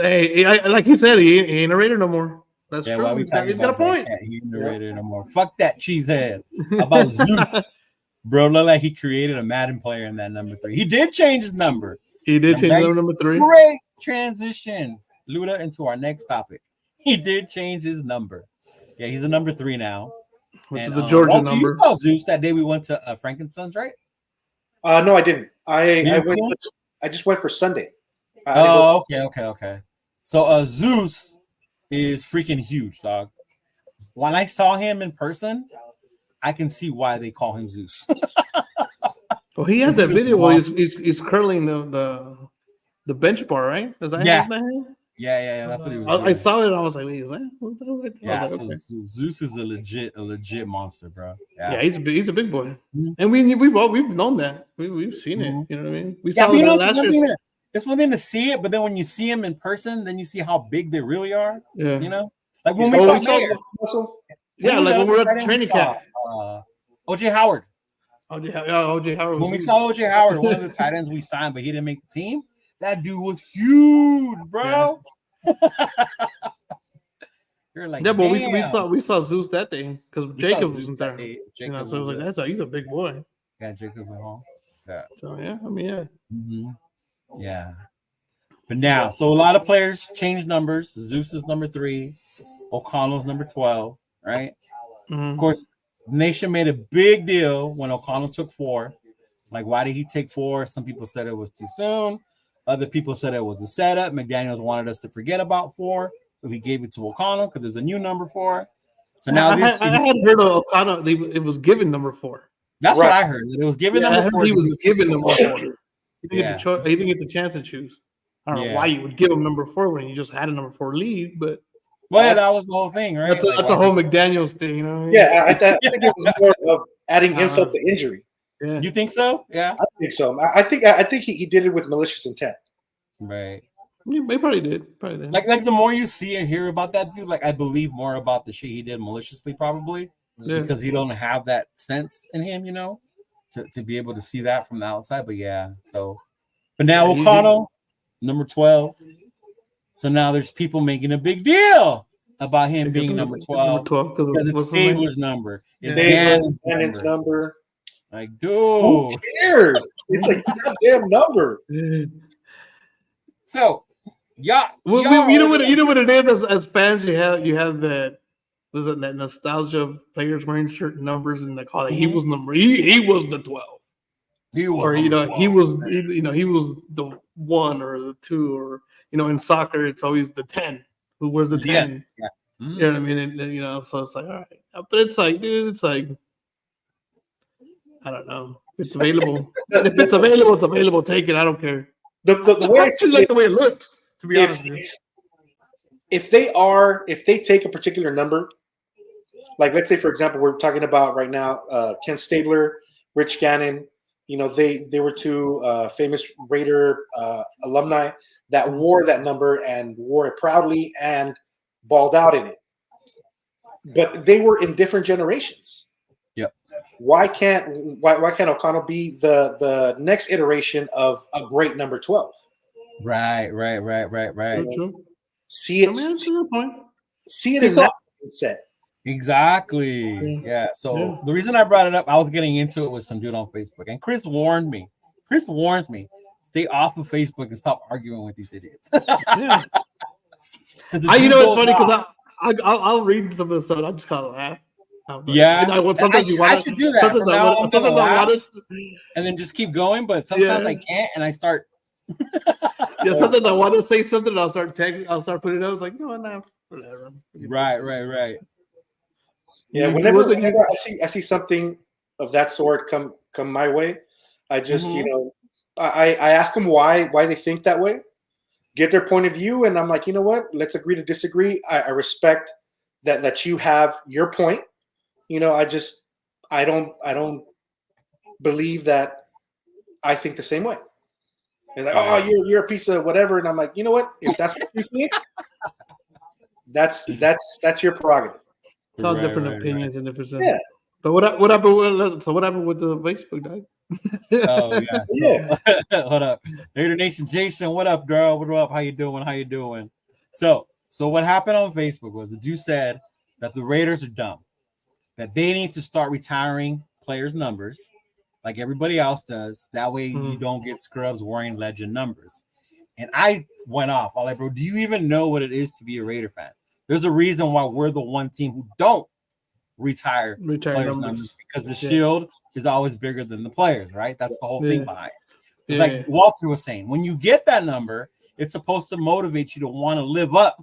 Hey, like he said, he ain't a Raider no more. That's true. Why we He's got a point. He ain't a Raider no more. Fuck that cheesehead. How about Zeus? Bro, look like he created a Madden player in that number 3. He did change his number. He did change number 3. Great transition, Luda, into our next topic. He did change his number. Yeah, he's a number 3 now. Which is the Georgia number. You saw Zeus that day we went to Frankenson's, right? No, I didn't. I just went for Sunday. Okay. So Zeus is freaking huge, dog. When I saw him in person, I can see why they call him Zeus. Well, he has that video where he's curling the bench bar, right? Is that his name? Yeah. That's what he was doing. I saw it and I was like, wait, is that? What's that? Yeah, so Zeus is a legit monster, bro. Yeah, he's a big boy. Mm-hmm. And we've known that. We've seen it. You know what I mean? We saw it last year. It's one thing to see it, but then when you see them in person, then you see how big they really are. Yeah. You know? Like when we saw Mayer. Yeah, like when we were at the training camp. OJ Howard. OJ Howard. When we saw OJ Howard, one of the tight ends we signed, but he didn't make the team. That dude was huge, bro. Yeah. You're like, yeah, but we saw Zeus that day because Jacobs wasn't there. So it was like he's a big boy. Yeah, Jacobs at home. Yeah. So yeah, I mean yeah. Mm-hmm. Yeah. But now, so a lot of players changed numbers. Zeus is number 3, O'Connell's number 12, right? Mm-hmm. Of course, the nation made a big deal when O'Connell took 4. Like, why did he take 4? Some people said it was too soon. Other people said it was a setup. McDaniels wanted us to forget about 4, so he gave it to O'Connell because there's a new number 4. So now I had heard of O'Connell. It was given number 4. That's what I heard. That it was given number 4. He was given number 4. He didn't get the chance to choose. I don't know why you would give him number 4 when you just had a number 4 lead, but that was the whole thing, right? That's a whole McDaniels thing, you know? Yeah, I think it was more of adding insult to injury. Yeah. You think so? Yeah, I think so. I think he did it with malicious intent. Right. Yeah, he probably did. Like the more you see and hear about that dude, like I believe more about the shit he did maliciously, probably because he don't have that sense in him, you know, to be able to see that from the outside. But yeah, but now O'Connell, number 12. So now there's people making a big deal about him being number 12 because it's Stabler's number. It's number. Like, dude, who cares? It's a goddamn number. So, you know what it is as fans. You have that nostalgia of players wearing certain numbers and they call it. He was he was the 12. He was the 1 or the 2 or in soccer it's always the 10 who wears the 10. Yes. Yeah. Mm-hmm. You know what I mean? And, so it's like, all right, but it's like, dude, it's like, I don't know. If it's available, it's available. Take it. I don't care. The way I actually like the way it looks. To be honest, if they take a particular number, like let's say for example, we're talking about right now, Ken Stabler, Rich Gannon. They were 2 famous Raider alumni that wore that number and wore it proudly and balled out in it. But they were in different generations. Yep. Why can't O'Connell be the next iteration of a great number 12? Right. See it. See it in that set. Exactly. Yeah. So the reason I brought it up, I was getting into it with some dude on Facebook, and Chris warns me, stay off of Facebook and stop arguing with these idiots. Yeah. It's funny because I'll read some of the stuff. I'm just kind of laugh. Yeah. Sometimes I should do that. Sometimes I want to, and then just keep going, but sometimes I can't, and I start. Sometimes I want to say something, and I'll start texting. I'll start putting it up. It's like no, whatever. Right. Yeah, whenever I see something of that sort come my way, I just I ask them why they think that way, get their point of view, and I'm like, you know what? Let's agree to disagree. I respect that you have your point. I don't believe that I think the same way. And like, oh, you're a piece of whatever, and I'm like, you know what? If that's what you think, That's your prerogative. It's all different opinions and different stuff. Yeah. But what happened? So what happened with the Facebook, dog? Oh yeah. So, hold up, Raider Nation, Jason. What up, girl? What up? How you doing? So what happened on Facebook was the dude said that the Raiders are dumb, that they need to start retiring players' numbers like everybody else does. That way you don't get scrubs wearing legend numbers. And I went off. I was like, bro, do you even know what it is to be a Raider fan? There's a reason why we're the one team who don't retire players' numbers, because the shield is always bigger than the players, right? That's the whole thing behind it. Like Walter was saying, when you get that number, it's supposed to motivate you to want to live up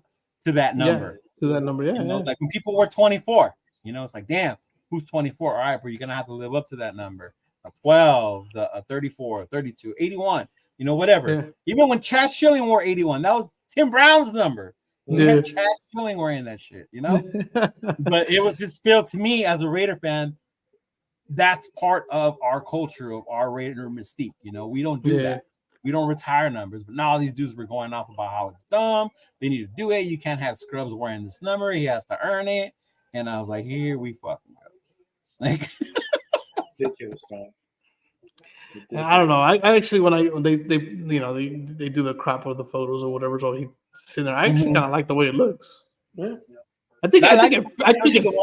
to that number. Like when people were 24, it's like, damn, who's 24? All right, bro, you're gonna have to live up to that number. A 12, a 34, 32, 81, whatever. Yeah. Even when Chad Schilling wore 81, that was Tim Brown's number. We had Chad Schilling wearing that shit, But it was just still, to me, as a Raider fan, that's part of our culture, of our Raider mystique. We don't do that. We don't retire numbers. But now all these dudes were going off about how it's dumb. They need to do it. You can't have scrubs wearing this number. He has to earn it. And I was like, here we fucking go. Like, ridiculous, man. I don't know. I actually, when they do the crop of the photos or whatever, so he's sitting there, I actually kind of like the way it looks. Yeah. I think it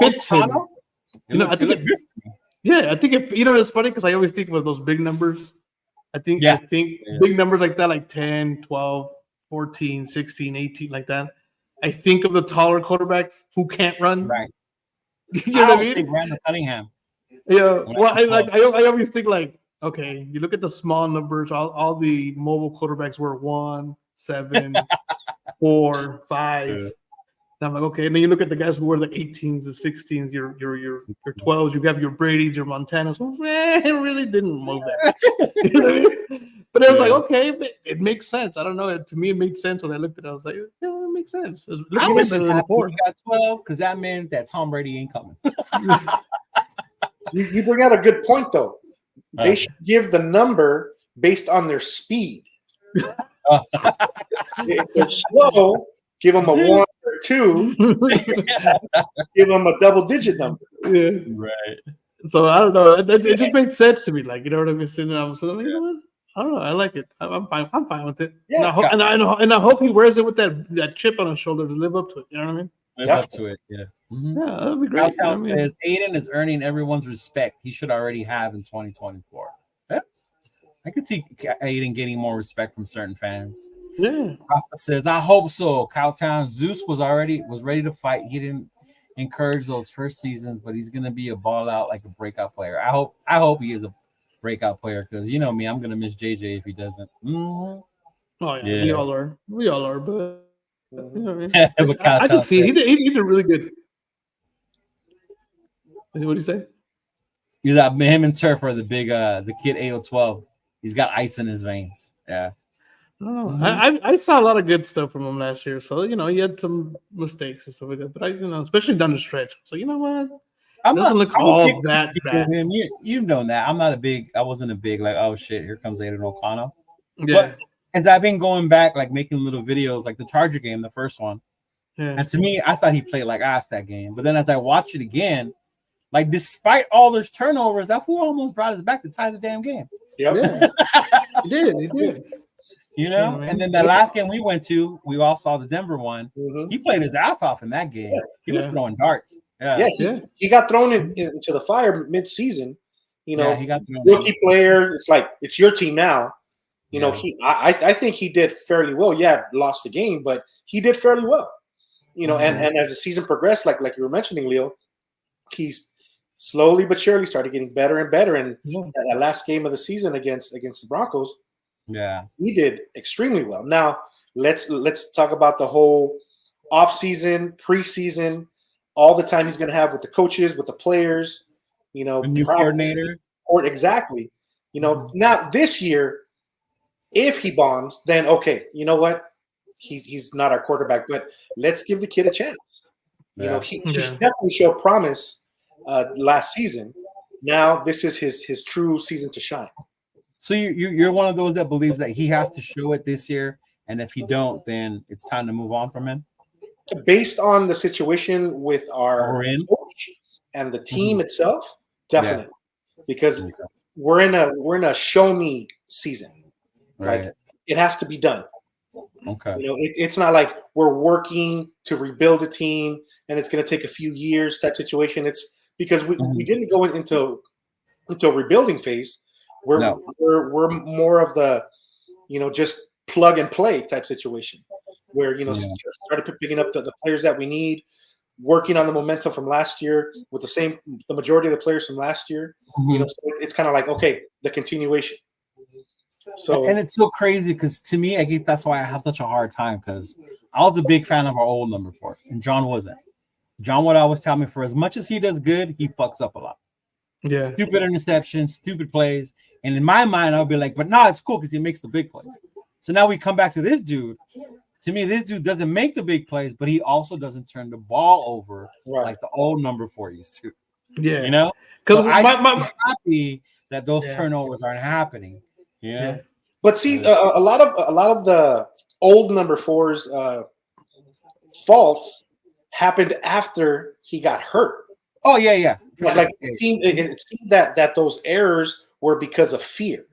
fits him. I think it's funny because I always think of those big numbers. I think big numbers like that, like 10, 12, 14, 16, 18, like that. I think of the taller quarterbacks who can't run. Right. You know what I mean? Think Randall Cunningham. Yeah. Well, I always think like, okay, you look at the small numbers, all the mobile quarterbacks were 1, 7, 4, 5. Yeah. And I'm like, okay. And then you look at the guys who were like 18s, the 16s, your 12s, you have your Brady's, your Montanas. Well, man, it really didn't move that. You know what I mean? But it was like, okay, it makes sense. I don't know. To me, it made sense when I looked at it. I was like, yeah, it makes sense. I was just happy he got 12 because that meant that Tom Brady ain't coming. You bring out a good point, though. They should give the number based on their speed. If they're slow, give them a 1 or 2. Give them a double-digit number. Yeah. Right. So I don't know. It just makes sense to me. Like, you know what I mean? So you know what? I don't know. I like it. I'm fine. I'm fine with it. Yeah. And I hope he wears it with that chip on his shoulder to live up to it. You know what I mean? Live up to it. Yeah. Mm-hmm. Yeah, that'd be great. Says Aiden is earning everyone's respect. He should already have in 2024. Yeah. I could see Aiden getting more respect from certain fans. Yeah. Rafa says, I hope so. Cowtown Zeus was ready to fight. He didn't encourage those first seasons, but he's gonna be a ball out like a breakout player. I hope he is a breakout player because you know me, I'm gonna miss JJ if he doesn't. Mm-hmm. Oh yeah, we all are, but you know what I mean? I can see it. He did really good. What did he say? He's like him and Turf are the big the kid AO12. He's got ice in his veins. Yeah. I saw a lot of good stuff from him last year. So, he had some mistakes and stuff like that. But especially down the stretch. So, you know what? It doesn't look all that bad. You've known that. I wasn't a big, like, oh shit, here comes Aiden O'Connell. Yeah. But as I've been going back, like making little videos, like the Charger game, the first one. Yeah. And to me, I thought he played like ass that game. But then as I watch it again, like despite all those turnovers, that fool almost brought us back to tie the damn game. Yep. Yeah. He did. And then the last game we went to, we all saw the Denver one. Mm-hmm. He played his ass off in that game. He was throwing darts. He got thrown into the fire mid-season. He got thrown rookie player. It's like it's your team now. I think he did fairly well. Yeah, lost the game, but he did fairly well. And as the season progressed, like you were mentioning, Leo, he's slowly but surely started getting better and better. And that last game of the season against the Broncos, he did extremely well. Now let's talk about the whole off-season, preseason, all the time he's going to have with the coaches, with the players. A new coordinator. Exactly. Now this year, if he bombs, then okay. You know what? He's not our quarterback, but let's give the kid a chance. He definitely showed promise last season. Now this is his true season to shine. So you're one of those that believes that he has to show it this year, and if he don't, then it's time to move on from him. based on the situation with our coach and the team itself, definitely, because we're in a show me season. Right. Like it has to be done. Okay. You know, it's not like we're working to rebuild a team and it's going to take a few years type situation. It's because we didn't go into a rebuilding phase. We're more of the, you know, just plug and play type situation where, you know, started picking up the players that we need, working on the momentum from last year with the majority of the players from last year. You know, so it's kind of like, okay, the continuation. So, and it's so crazy because to me, I guess that's why I have such a hard time, because I was a big fan of our old number 4, and John wasn't. John would always tell me, for as much as he does good, he fucks up a lot. Yeah, stupid interceptions, stupid plays, and in my mind, I'll be like, but no, it's cool because he makes the big plays. So now we come back to this dude. To me, this dude doesn't make the big plays, but he also doesn't turn the ball over like the old number 4 used to. Yeah, you know, because so I'm happy that those turnovers aren't happening. Yeah, but see, a lot of the old number 4's faults happened after he got hurt. Oh yeah. Like it seemed that those errors were because of fear.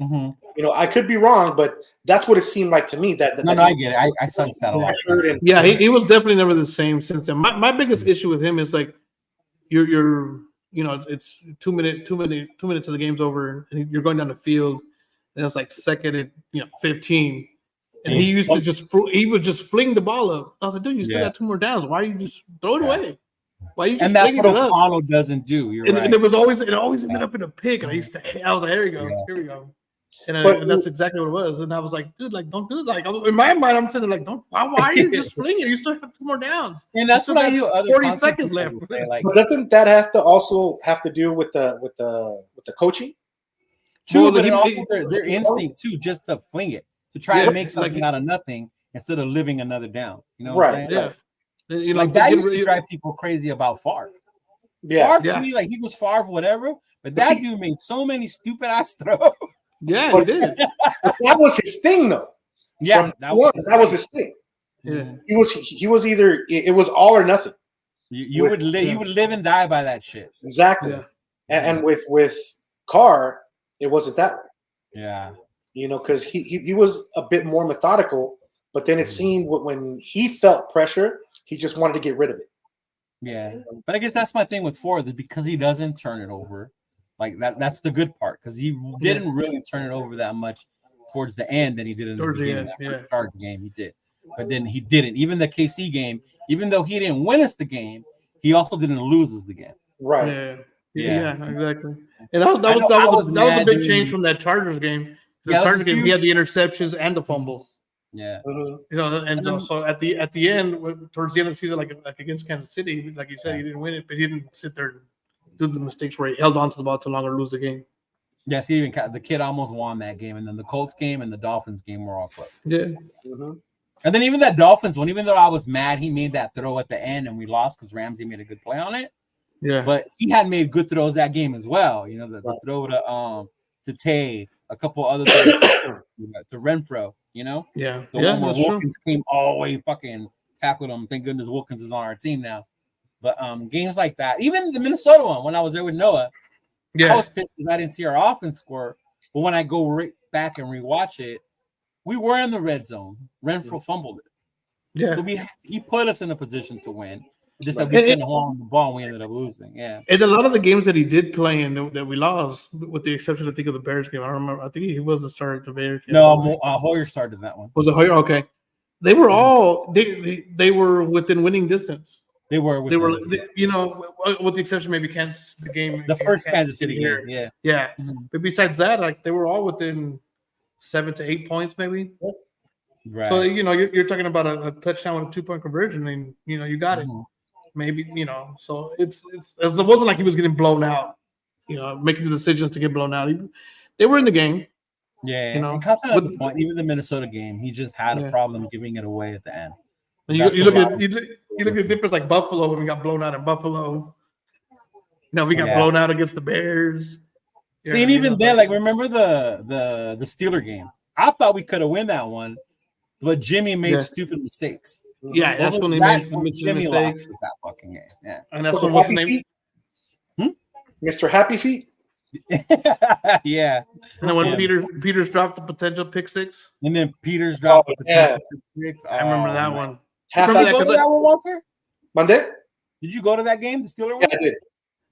You know, I could be wrong, but that's what it seemed like to me. That I get it. I sensed that a lot. Yeah, he was definitely never the same since then. My biggest issue with him is like you're you know, it's 2 minutes of the game's over, and you're going down the field, and it's like second and 15, and he used to just fling the ball up. I was like, dude, you still got 2 more downs. Why are you just throw it away? Why are you just and that's what O'Connell doesn't do. You're right. And it always ended up in a pick, and I was like, here we go. And that's exactly what it was. And I was like, dude, like, don't do it. Like, in my mind, I'm sitting there like, why are you just flinging? You still have 2 more downs. And that's what I hear. 40 seconds left. Say, like, but doesn't that have to do with the coaching? True, but also their instinct too, just to fling it, to try to make something out of nothing instead of living another down. You know what I'm saying? Yeah. Like that used to drive people crazy about Favre. Favre to me, like he was Favre, whatever, but that dude made so many stupid ass throws. Yeah, he did. That was his thing, though. Yeah, that was his thing. Yeah, he was either it was all or nothing. You would live and die by that shit. Exactly. Yeah. And with Carr, it wasn't that way. Yeah. You know, because he was a bit more methodical, but then it seemed when he felt pressure, he just wanted to get rid of it. Yeah, but I guess that's my thing with Ford, is because he doesn't turn it over. Like that's the good part, because he didn't really turn it over that much towards the end than he did in the beginning. Charge game, he did, but then he didn't. Even the KC game, even though he didn't win us the game, he also didn't lose us the game. Right. Yeah, exactly. And that was a big change from that Chargers game. The Chargers game, he had the interceptions and the fumbles. Yeah. You know, and so at the end, towards the end of the season, like against Kansas City, like you said, he didn't win it, but he didn't sit there and do the mistakes where he held on to the ball too long or lose the game. Yes, even the kid almost won that game, and then the Colts game and the Dolphins game were all close. Yeah. And then even that Dolphins one, even though I was mad, he made that throw at the end and we lost because Ramsey made a good play on it. Yeah. But he had made good throws that game as well. You know, the throw to Tay, a couple other throws to Renfro, you know? Yeah. The one where Wilkins came all the way fucking tackled him. Thank goodness Wilkins is on our team now. But games like that, even the Minnesota one, when I was there with Noah, I was pissed because I didn't see our offense score. But when I go right back and rewatch it, we were in the red zone. Renfro fumbled it. Yeah. So he put us in a position to win. Just that we couldn't hold on the ball and we ended up losing. Yeah. And a lot of the games that he did play in that we lost, with the exception, I think, of the Bears game. I think he was the starter at the Bears game. No, Hoyer started that one. Was it Hoyer? Okay. They were all they were within winning distance. They were, with the exception maybe the game. The first Kansas City game, yeah. Yeah. But besides that, like they were all within 7 to 8 points, maybe. Right. So you're talking about a touchdown with a 2-point conversion, and you got it. Maybe so it wasn't like he was getting blown out. Making the decisions to get blown out. They were in the game. Yeah. And the point, even the Minnesota game, he just had a problem giving it away at the end. You look at the difference, like Buffalo, when we got blown out in Buffalo. We got blown out against the Bears. See, and even then, like, remember the Steeler game? I thought we could have won that one, but Jimmy made stupid mistakes. Yeah, that's when he That's makes when the Jimmy mistakes. lost with that fucking game. Yeah. And that's when what's the name? Mr. Happy Feet. Yeah. And then when Yeah. Peters dropped the potential pick six. And then Peters dropped the potential pick six. I remember Oh, that man. one. Half Remember Did you that go to 'cause that one, Walter? Monday? Did you go to that game, the Steeler Yeah, one? I did.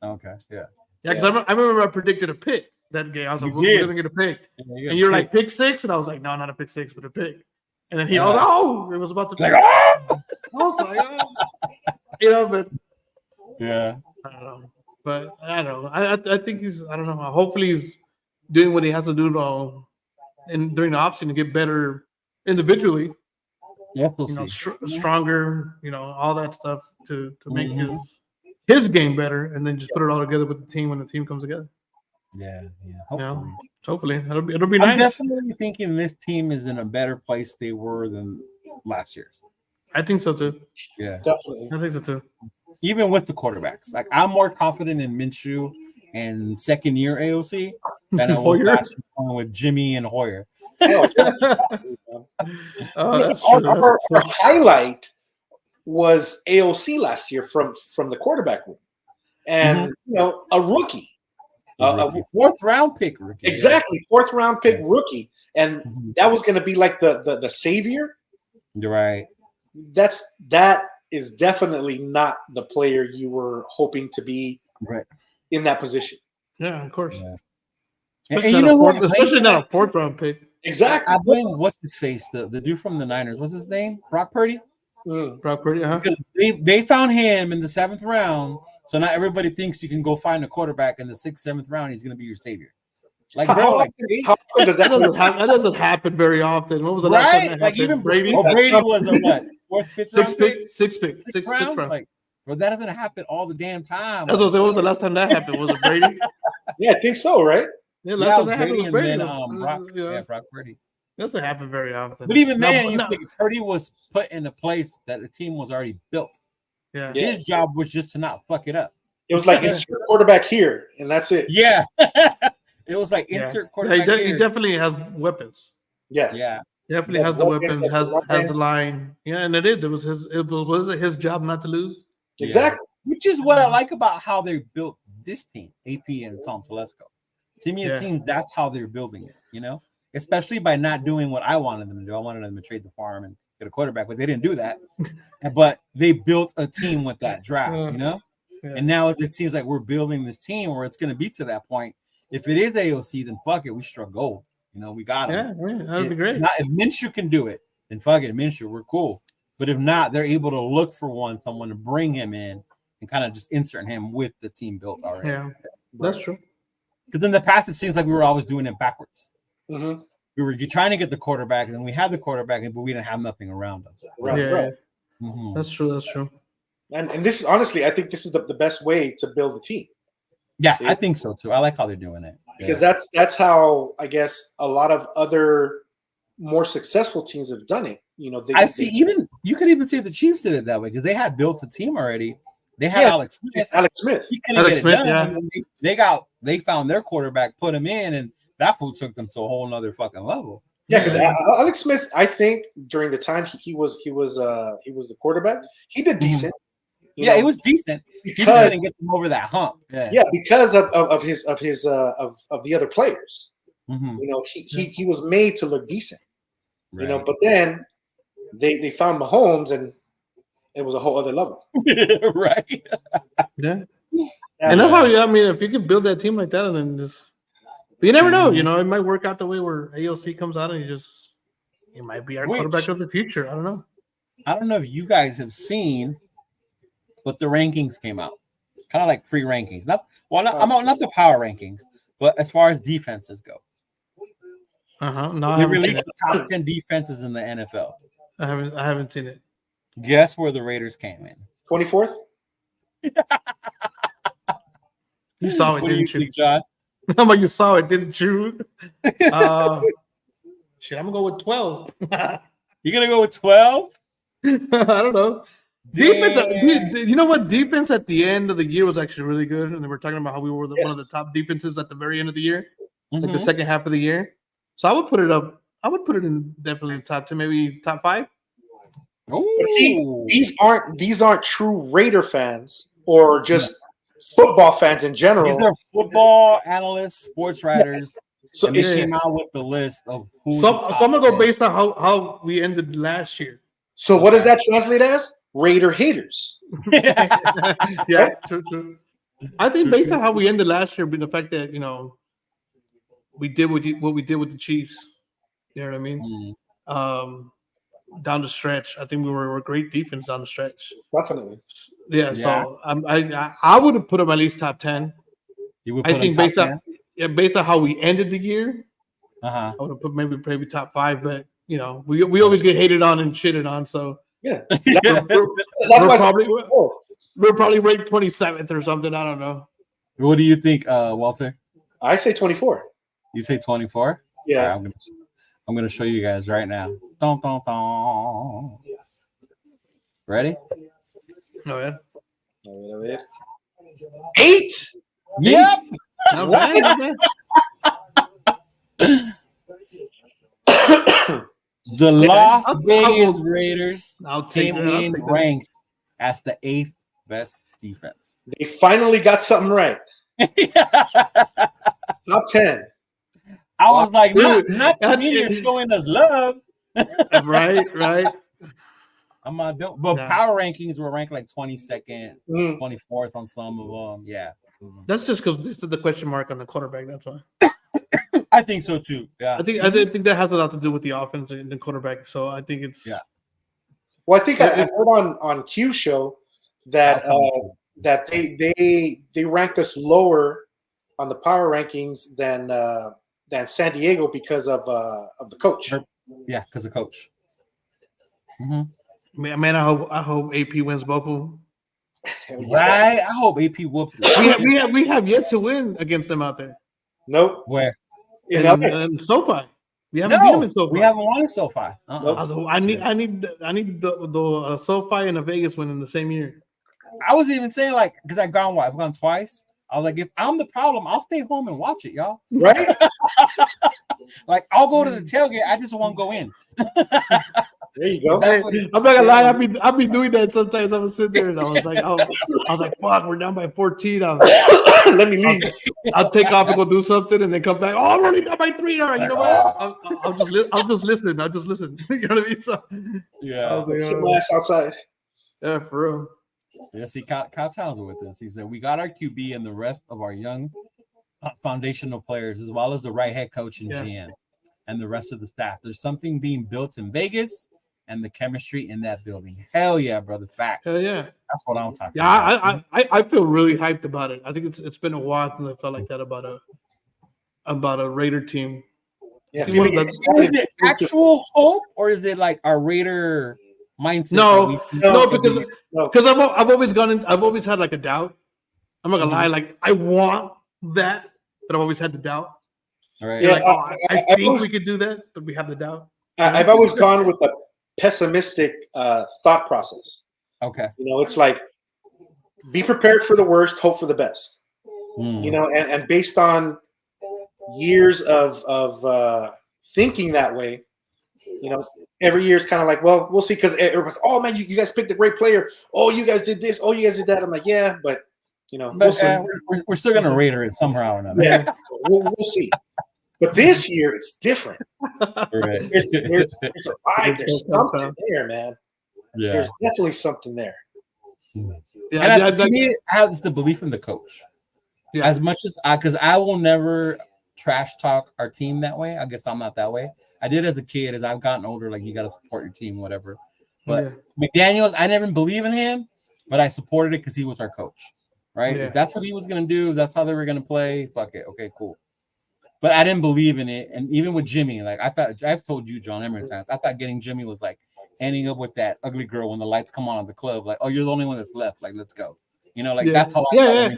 Okay, yeah. Yeah, because I remember I predicted a pick that game. I was like, You we're did. going to get a pick. Yeah, And you're like, pick six? And I was like, no, not a pick six, but a pick. And then he was Yeah. like, oh, it was about to be. like, oh! I was like, oh. But Yeah. I don't know. But I don't know. I think he's, I don't know. Hopefully he's doing what he has to do during the offseason to get better individually. Yes, we'll see. Stronger, all that stuff to make his game better, and then just put it all together with the team when the team comes together. Yeah. Hopefully it'll be I'm nice. definitely thinking this team is in a better place they were than last year's. I think so too. Yeah. Definitely. I think so too. Even with the quarterbacks. Like, I'm more confident in Minshew and second year AOC than I was Hoyer? last year with Jimmy and Hoyer. Oh, that's true. Our highlight was AOC last year from the quarterback room, and a rookie, a fourth round pick rookie. exactly fourth round pick rookie, and that was going to be like the savior. You're right. That is definitely not the player you were hoping to be in that position. Yeah, of course. Yeah. Especially, especially not a fourth round pick. Exactly. I blame what's his face, the dude from the Niners. What's his name? Brock Purdy. Brock Purdy, Because they found him in the 7th round, so now everybody thinks you can go find a quarterback in the 6th, 7th round. He's going to be your savior. Like, bro, that doesn't happen very often. When was the last time that happened? Like, even Brady? Brady was a what? 4th, 5th Sixth round. Like, bro, that doesn't happen all the damn time. That's what was the last time that happened? Was it Brady? Yeah, I think so, right? Yeah, last time that happened Brady was Brady. and then Brock Purdy. Doesn't happen very often. But even then, you think Purdy was put in a place that the team was already built. Yeah. His job was just to not fuck it up. It was like insert quarterback here, and that's it. Yeah. It was like insert quarterback here. He definitely has weapons. Yeah. Definitely has the weapons, has the line. Yeah, and it was his job not to lose. Exactly. Which is what I like about how they built this team, AP and Tom Telesco. To me, it seems that's how they're building it, especially by not doing what I wanted them to do. I wanted them to trade the farm and get a quarterback, but they didn't do that. But they built a team with that draft, Yeah. And now it seems like we're building this team where it's going to be to that point. If it is AOC, then fuck it, we struck gold. We got him. Yeah, that would be great. If Minshew can do it, then fuck it, Minshew, we're cool. But if not, they're able to look for someone to bring him in and kind of just insert him with the team built already. Yeah, that's true. Because in the past, it seems like we were always doing it backwards. Mm-hmm. We were trying to get the quarterback, and then we had the quarterback, but we didn't have nothing around us. Right. Mm-hmm. That's true. And this is honestly, I think this is the best way to build a team. Yeah, I think so too. I like how they're doing it. Because that's how I guess a lot of other more successful teams have done it. You could even say the Chiefs did it that way because they had built a team already. They had Alex Smith. He couldn't get it done. Yeah. They found their quarterback, put him in, and that fool took them to a whole nother fucking level. Yeah, because Alex Smith, I think during the time he was the quarterback, he did decent. It was decent. He just couldn't get them over that hump. Yeah, because of the other players. Mm-hmm. He was made to look decent. Right. But then they found Mahomes and it was a whole other level. Right. Yeah. And that's how if you could build that team like that and then just but you never know, it might work out the way where AOC comes out and he might be our quarterback of the future. I don't know. I don't know if you guys have seen, but the rankings came out. Kind of like pre-rankings. Not the power rankings, but as far as defenses go. No, they released the top 10 defenses in the NFL. I haven't seen it. Guess where the Raiders came in? 24th? You saw it, didn't you? Think, John? I'm like, you saw it, didn't you? Shit, I'm gonna go with 12. You're gonna go with 12? I don't know. Defense, you know what? Defense at the end of the year was actually really good, and they were talking about how we were one of the top defenses at the very end of the year, like the second half of the year. So I would put it up. I would put it in definitely top 10, maybe top 5. But see, these aren't true Raider fans or just football fans in general. These are football analysts, sports writers. So And they came out with the list of who. Some of them go based on how we ended last year. So what does that translate as? Raider haters. Yeah, true. I think based on how we ended last year, but the fact that we did what we did with the Chiefs. You know what I mean? Down the stretch, I think we were a great defense down the stretch. Definitely. Yeah. So I would have put them at least top 10. You would. I think based on how we ended the year, I would have put maybe top 5. But we always get hated on and shitted on. So yeah, we're probably ranked 27th or something. I don't know. What do you think, Walter? I say 24. You say 24? Yeah. Right, I'm gonna show you guys right now. Dun, dun, dun. Ready? Oh yeah. 8. Yep. Okay. The Las Vegas Raiders take came that. in ranked as the 8th best defense. They finally got something right. Top 10. I was like, not the media showing us love. Right. But power rankings were ranked like 22nd, 24th on some of them. Yeah. That's just because this is the question mark on the quarterback. That's why. I think so too. Yeah. I think that has a lot to do with the offense and the quarterback. So I think it's Well, I think I heard on Q's show that they ranked us lower on the power rankings than San Diego because of the coach. Yeah, because of coach. Man, I hope AP wins both of them. Right? I hope AP whoops. We have yet to win against them out there. Nope. Where? In SoFi. We haven't beat them in SoFi. We haven't won in SoFi. I need the SoFi and the Vegas win in the same year. I was even saying because I've gone twice. I was like, if I'm the problem, I'll stay home and watch it, y'all. Right? I'll go to the tailgate. I just won't go in. There you go. I'm not gonna lie. I'll be doing that sometimes. I was sitting there and I was like, fuck, we're down by 14. Let me leave. I'll take off and go do something and then come back. Oh, I'm only down by 3. All right, you know what? I'll just listen. You know what I mean? So yeah, sit my ass outside. Yeah, for real. Yeah, see, Kyle Townsend with us. He said, we got our QB and the rest of our young foundational players, as well as the right head coach and GM and the rest of the staff. There's something being built in Vegas and the chemistry in that building. Hell yeah, brother. Facts. Hell yeah. That's what I'm talking about. Yeah, I feel really hyped about it. I think it's been a while since I felt like that about a Raider team. Yeah. Is it actual hope or is it like our Raider mindset? No, because I've always gone in. I've always had like a doubt. I'm not gonna lie. Like I want that, but I've always had the doubt. All right. Yeah, I think we could do that, but we have the doubt. I've always gone with a pessimistic thought process. Okay. It's like be prepared for the worst, hope for the best. And based on years of thinking that way, every year is kind of like, well, we'll see. Because everyone's, oh man, you guys picked a great player. Oh, you guys did this. Oh, you guys did that. I'm like, yeah, but we'll see. We're still gonna Raider it somehow or another. Yeah, we'll see. But this year it's different. Right. There's a vibe. There's something there, man. Yeah. There's definitely something there. Yeah, and to me, I have the belief in the coach. Yeah. As much as because I will never trash talk our team that way. I guess I'm not that way. I did as a kid. As I've gotten older, like you got to support your team, whatever. But McDaniels, I never believe in him, but I supported it because he was our coach, right? Yeah. If that's what he was gonna do, if that's how they were gonna play. Fuck it. Okay, cool. But I didn't believe in it, and even with Jimmy, like I thought, I've told you, John, many times, I thought getting Jimmy was like ending up with that ugly girl when the lights come on at the club. Like, oh, you're the only one that's left. Like, let's go. That's how I thought.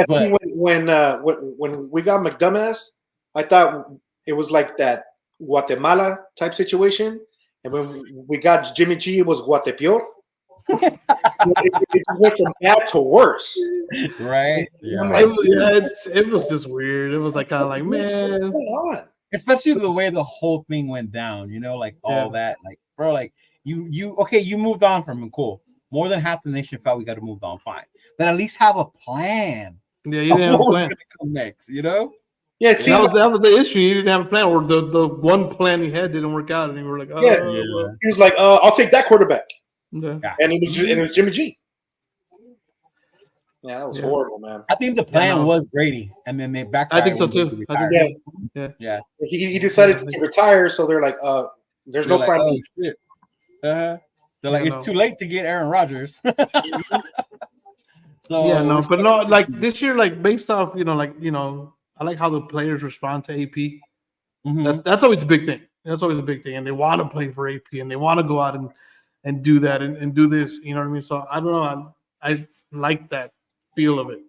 But when we got McDumbass, I thought it was like that Guatemala type situation, and when we got Jimmy G, it was Guatepeor. It went from bad to worse, right? Yeah, it was just weird. It was like kind of like, man, what's going on? Especially the way the whole thing went down. All that, like, bro, like You moved on from him, cool. More than half the nation felt we got to move on, fine. But at least have a plan. Yeah, you didn't have a plan. Gonna come next, you know? Yeah, that was the issue. You didn't have a plan, or the one plan you had didn't work out, and you were like, oh, yeah. well. He was like, I'll take that quarterback. Yeah. And it was Jimmy G. Yeah, that was horrible, man. I think the plan was Brady, and then they backfired. I think so too. Yeah. He decided to retire, so they're like, there's no plan B. Shit. They're like, it's too late to get Aaron Rodgers. So but no, like this year, like based off, I like how the players respond to AP. Mm-hmm. That's always a big thing. That's always a big thing, and they want to play for AP, and they want to go out and do that and do this. You know what I mean? So I don't know. I like that feel of it.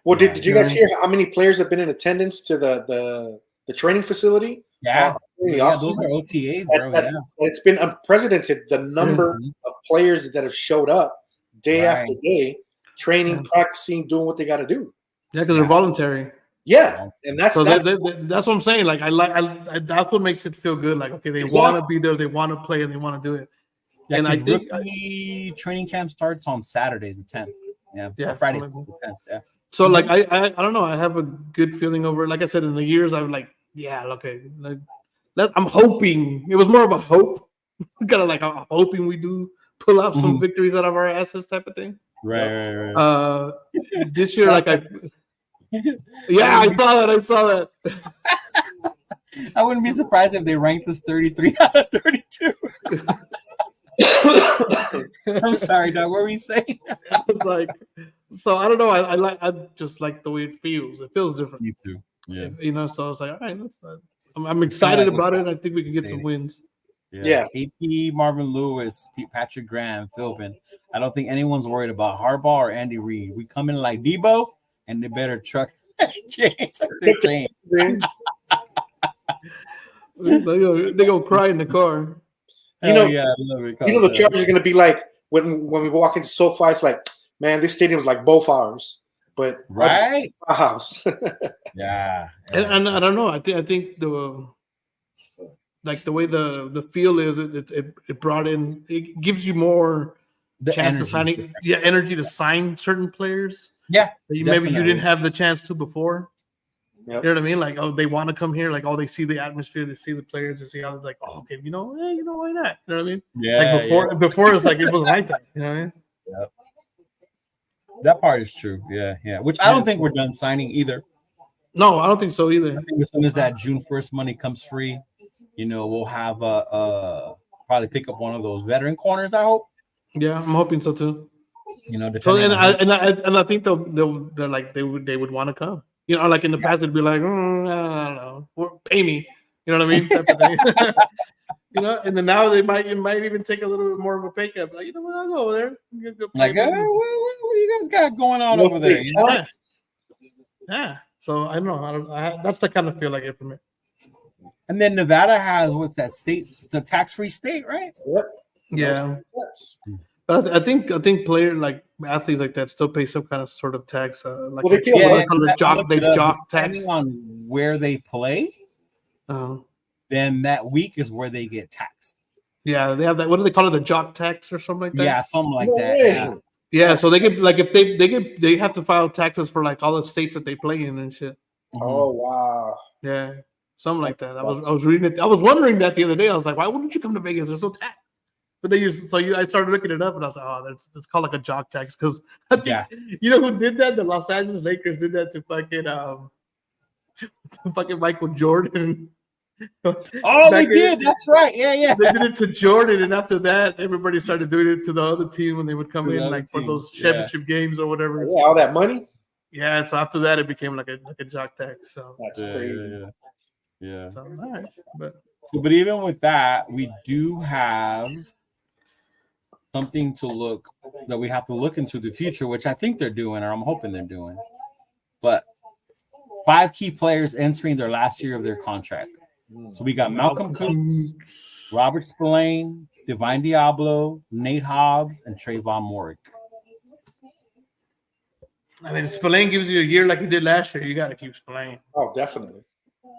Well, did you guys hear how many players have been in attendance to the training facility? Yeah, those are OTAs, bro. It's been unprecedented, the number of players that have showed up day after day, training, practicing, doing what they got to do. Yeah, because they're voluntary. Yeah, and that's that's what I'm saying. Like I that's what makes it feel good. Like, okay, they want to be there, they want to play, and they want to do it. Yeah, and I think training camp starts on Saturday the 10th. Yeah, Friday the 10th. Yeah. So like I don't know. I have a good feeling over it. Like I said, in the years, I was like, yeah, okay. I'm hoping it was more of a hope. Kind of like I'm hoping we do pull out some victories out of our asses, type of thing. Right. This year, like I saw that. I wouldn't be surprised if they ranked us 33 out of 32. I'm sorry, Doug. What were you saying? I was like, so I don't know. I just like the way it feels. It feels different. Me too. Yeah. So I was like, all right, I'm excited about it. I think we can get some wins. Yeah. AP, Marvin Lewis, Patrick Graham, Philbin. I don't think anyone's worried about Harbaugh or Andy Reid. We come in like Debo, and they better truck James. They're playing. They go cry in the car. I love it. The Chargers are going to be like when we walk into SoFi. It's like, man, this stadium is like both ours, but right, our house. Yeah. And I don't know. I think the way the feel is, it brought in. It gives you more chance to signing. Yeah, energy to sign certain players. Yeah, that maybe you didn't have the chance to before. Yep. You know what I mean? Like, they want to come here. Like, they see the atmosphere, they see the players, they see how they're like, okay, why not? You know what I mean? Yeah. Like before it's like it wasn't like that. You know what I mean? Yep. That part is true. Yeah. Which I don't think we're done signing either. No, I don't think so either. I think as soon as that June 1st money comes free, we'll have probably pick up one of those veteran corners. I hope. Yeah, I'm hoping so too. So I think they're like they would want to come. Like in the past, it'd be like, I don't know, pay me. You know what I mean? Type of thing. And then now it might even take a little bit more of a pay cut. Like, what, I'll go over there. Like, what do you guys got going on over there? Yeah. So I don't know. That's the kind of feel I get from it. And then Nevada has what's that state? It's a tax-free state, right? Yep. Yeah. But I think players like athletes like that still pay some kind of sort of tax. Like they jock tax. Depending on where they play, then that week is where they get taxed. Yeah, they have that. What do they call it? The jock tax or something like that? Yeah, something like that. Yeah. So they get if they have to file taxes for like all the states that they play in and shit. Oh wow. Yeah, something like that. I was reading it. I was wondering that the other day. I was like, why wouldn't you come to Vegas? There's no tax. But I started looking it up, and I was like, it's called like a jock tax because you know who did that? The Los Angeles Lakers did that to fucking Michael Jordan. They did. That's right. Yeah. They did it to Jordan, and after that, everybody started doing it to the other team when they would come in like for those championship games or whatever. Yeah, all that money. Yeah, so after that, it became like a jock tax. So that's crazy. Yeah. So, all right, but even with that, we do have something that we have to look into the future, which I think they're doing, or I'm hoping they're doing. But 5 key players entering their last year of their contract. So we got Malcolm Cooks, Robert Spillane, Divine Diablo, Nate Hobbs, and Trayvon Moorick. I mean, if Spillane gives you a year like he did last year, you got to keep Spillane. Oh, definitely.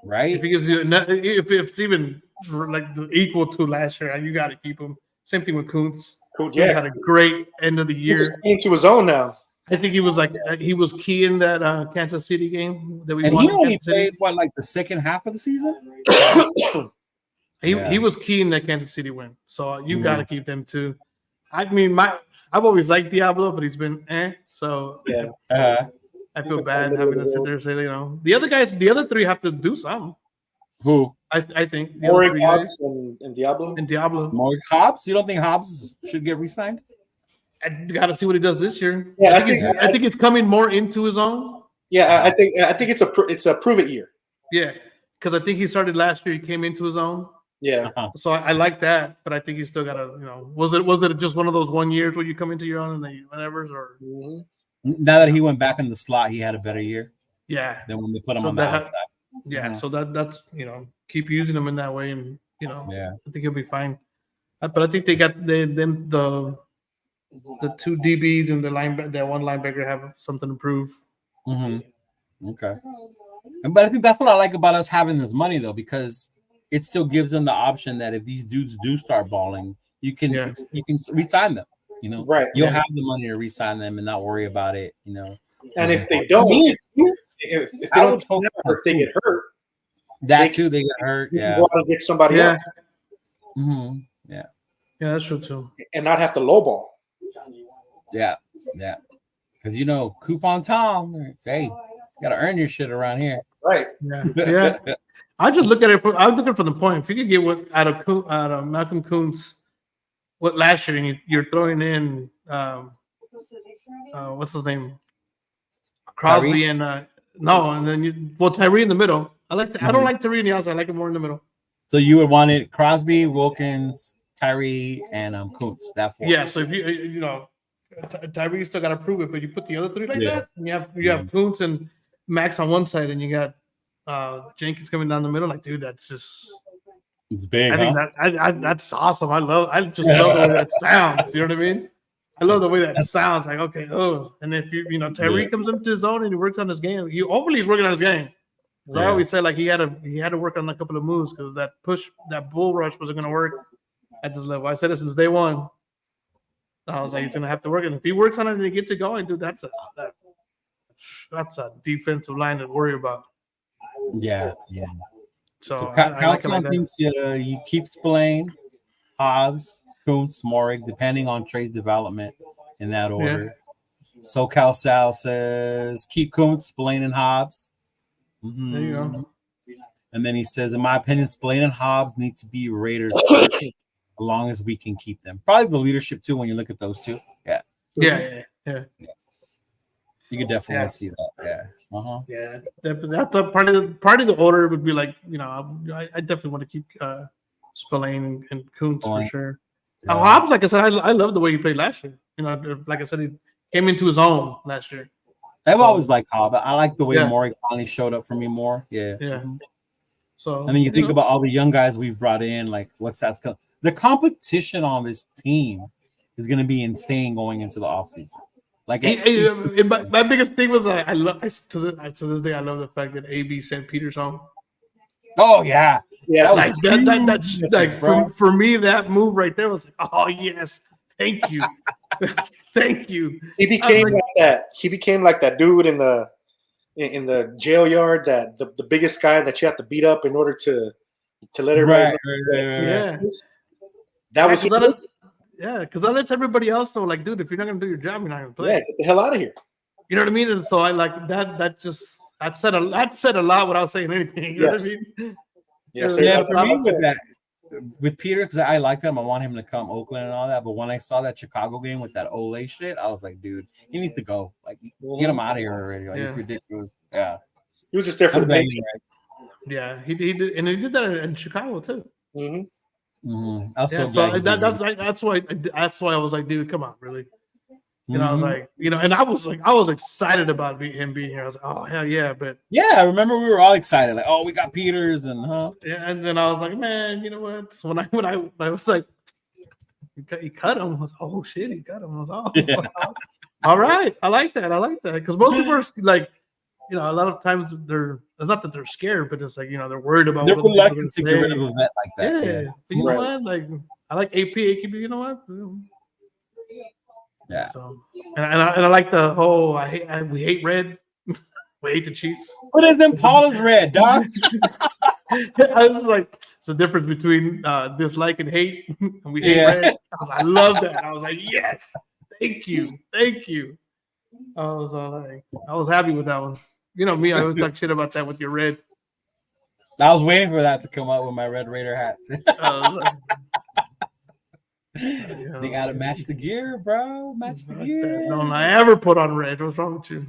Right? If he gives you, if it's even like equal to last year, you got to keep him. Same thing with Kuntz. Cool. He Yeah, had a great end of the he's year. into his own now. I think he was key in that Kansas City game that we And won. he only Kansas City. played like the second half of the season. He was key in that Kansas City win. So you got to keep them too. I mean, I've always liked Diablo, but he's been so Yeah. I feel bad having to sit there and say, the other guys, the other three have to do something. Who? I think the Maury other three Cox guys and Diablo. and Diablo. More Hobbs? You don't think Hobbs should get re-signed? I got to see what he does this year. Yeah, I think it's coming more into his own. Yeah, I think it's a prove it year. Yeah, because I think he started last year. He came into his own. Yeah. So I like that, but I think he's still got to, was it just one of those 1 years where you come into your own and then whatever, or Now that he went back in the slot, he had a better year yeah, than when they put him So on the outside. yeah. So that's keep using him in that way, and Yeah. I think he'll be fine. But I think they got the two DBs and that one linebacker have something to prove. Mm-hmm. Okay. But I think that's what I like about us having this money, though, because it still gives them the option that if these dudes do start balling, you can re-sign them. Right. You'll have the money to re-sign them and not worry about it. And if they don't, if they don't, if they get hurt, they get hurt. you Yeah. can go out and get somebody else Mm-hmm. Yeah. Yeah, that's true too. and not have to lowball. Yeah. Yeah. Because Coupon Tom, hey, you gotta earn your shit around here. Right. Yeah. I just look at it. I'm looking for the point. If you could get what out of Malcolm Kuntz, what last year, and you're throwing in what's his name, Crosby Tyree? and and then Tyree in the middle. I don't like Tyree in the outside. I like him more in the middle. So you would want it Crosby, Wilkins, Tyree, and Kuntz. That four. Yeah. So if Tyree still got to prove it, but you put the other three like that, and you have Kuntz and Max on one side, and you got Jenkins coming down the middle. Like, dude, that's just. It's big. I think that's awesome. I just love the way that sounds. You know what I mean? I love the way that sounds. Like, okay, and if Tyree comes into his own and he works on his game, hopefully he's working on his game. Because I always said like he had to work on a couple of moves because that bull rush wasn't going to work at this level. I said it since day one. I was like, he's going to have to work, and if he works on it and he gets it going, dude, that's a defensive line to worry about. Yeah. So Kyle thinks you keep Spillane, Hobbs, Kuntz, Morig, depending on trade development in that order. Yeah. SoCal Sal says keep Kuntz, Spillane, and Hobbs. Mm-hmm. There you go. And then he says, in my opinion, Spillane and Hobbs need to be Raiders as long as we can keep them. Probably the leadership too when you look at those two. Yeah. You could definitely see that. Yeah. Yeah. That's a part of the order would be like, I definitely want to keep Spillane and Kuntz for sure. Yeah. Hobbs, like I said, I love the way he played last year. Like I said, he came into his own last year. I've always liked Hobbs. I like the way Maury finally showed up for me more. Yeah. Yeah. So and then you think about all the young guys we've brought in, like the competition on this team is going to be insane going into the offseason. Like my biggest thing was to this day I love the fact that AB sent Peters home. Oh yeah, that's like for me that move right there was like, oh yes, thank you, thank you. He became like that. He became like that dude in the jail yard, that the biggest guy that you have to beat up in order to let everybody. Yeah, that was. Yeah, because that lets everybody else know, like, dude, if you're not gonna do your job, you're not gonna play. Yeah, get the hell out of here. You know what I mean? And so I like that. That said a lot without saying anything. You know what I mean? Yes, for me with Peter, because I like him, I want him to come Oakland and all that. But when I saw that Chicago game with that Ole shit, I was like, dude, he needs to go. Like, get him out of here already. Like, it's ridiculous. Yeah, he was just there for the baby. Yeah, he did, and he did that in Chicago too. Mm-hmm. Mm-hmm. That's why I was like, dude, come on, really? I was like, and I was excited about him being here. I was like, oh hell yeah, but I remember we were all excited, like, oh, we got Peters and and then I was like, man, you know what? When I was like, he cut him. I was like, oh shit, he cut him. I was like, oh, all right, I like that because most people are like, a lot of times it's not that they're scared, but it's like they're worried about. They're reluctant to get rid of a vet like that. Yeah. But you know what? Like I like AP. AKB, you know what? Yeah. So, and I like the whole. We hate red. We hate the Chiefs. What is Impala's red, dog? I was like, it's the difference between dislike and hate, and we hate red. I love that. I was like, yes, thank you. I was happy with that one. You know me, I always talk shit about that with your red. I was waiting for that to come out with my Red Raider hats. They gotta match the gear, bro. Match the gear. Don't I ever put on red? What's wrong with you?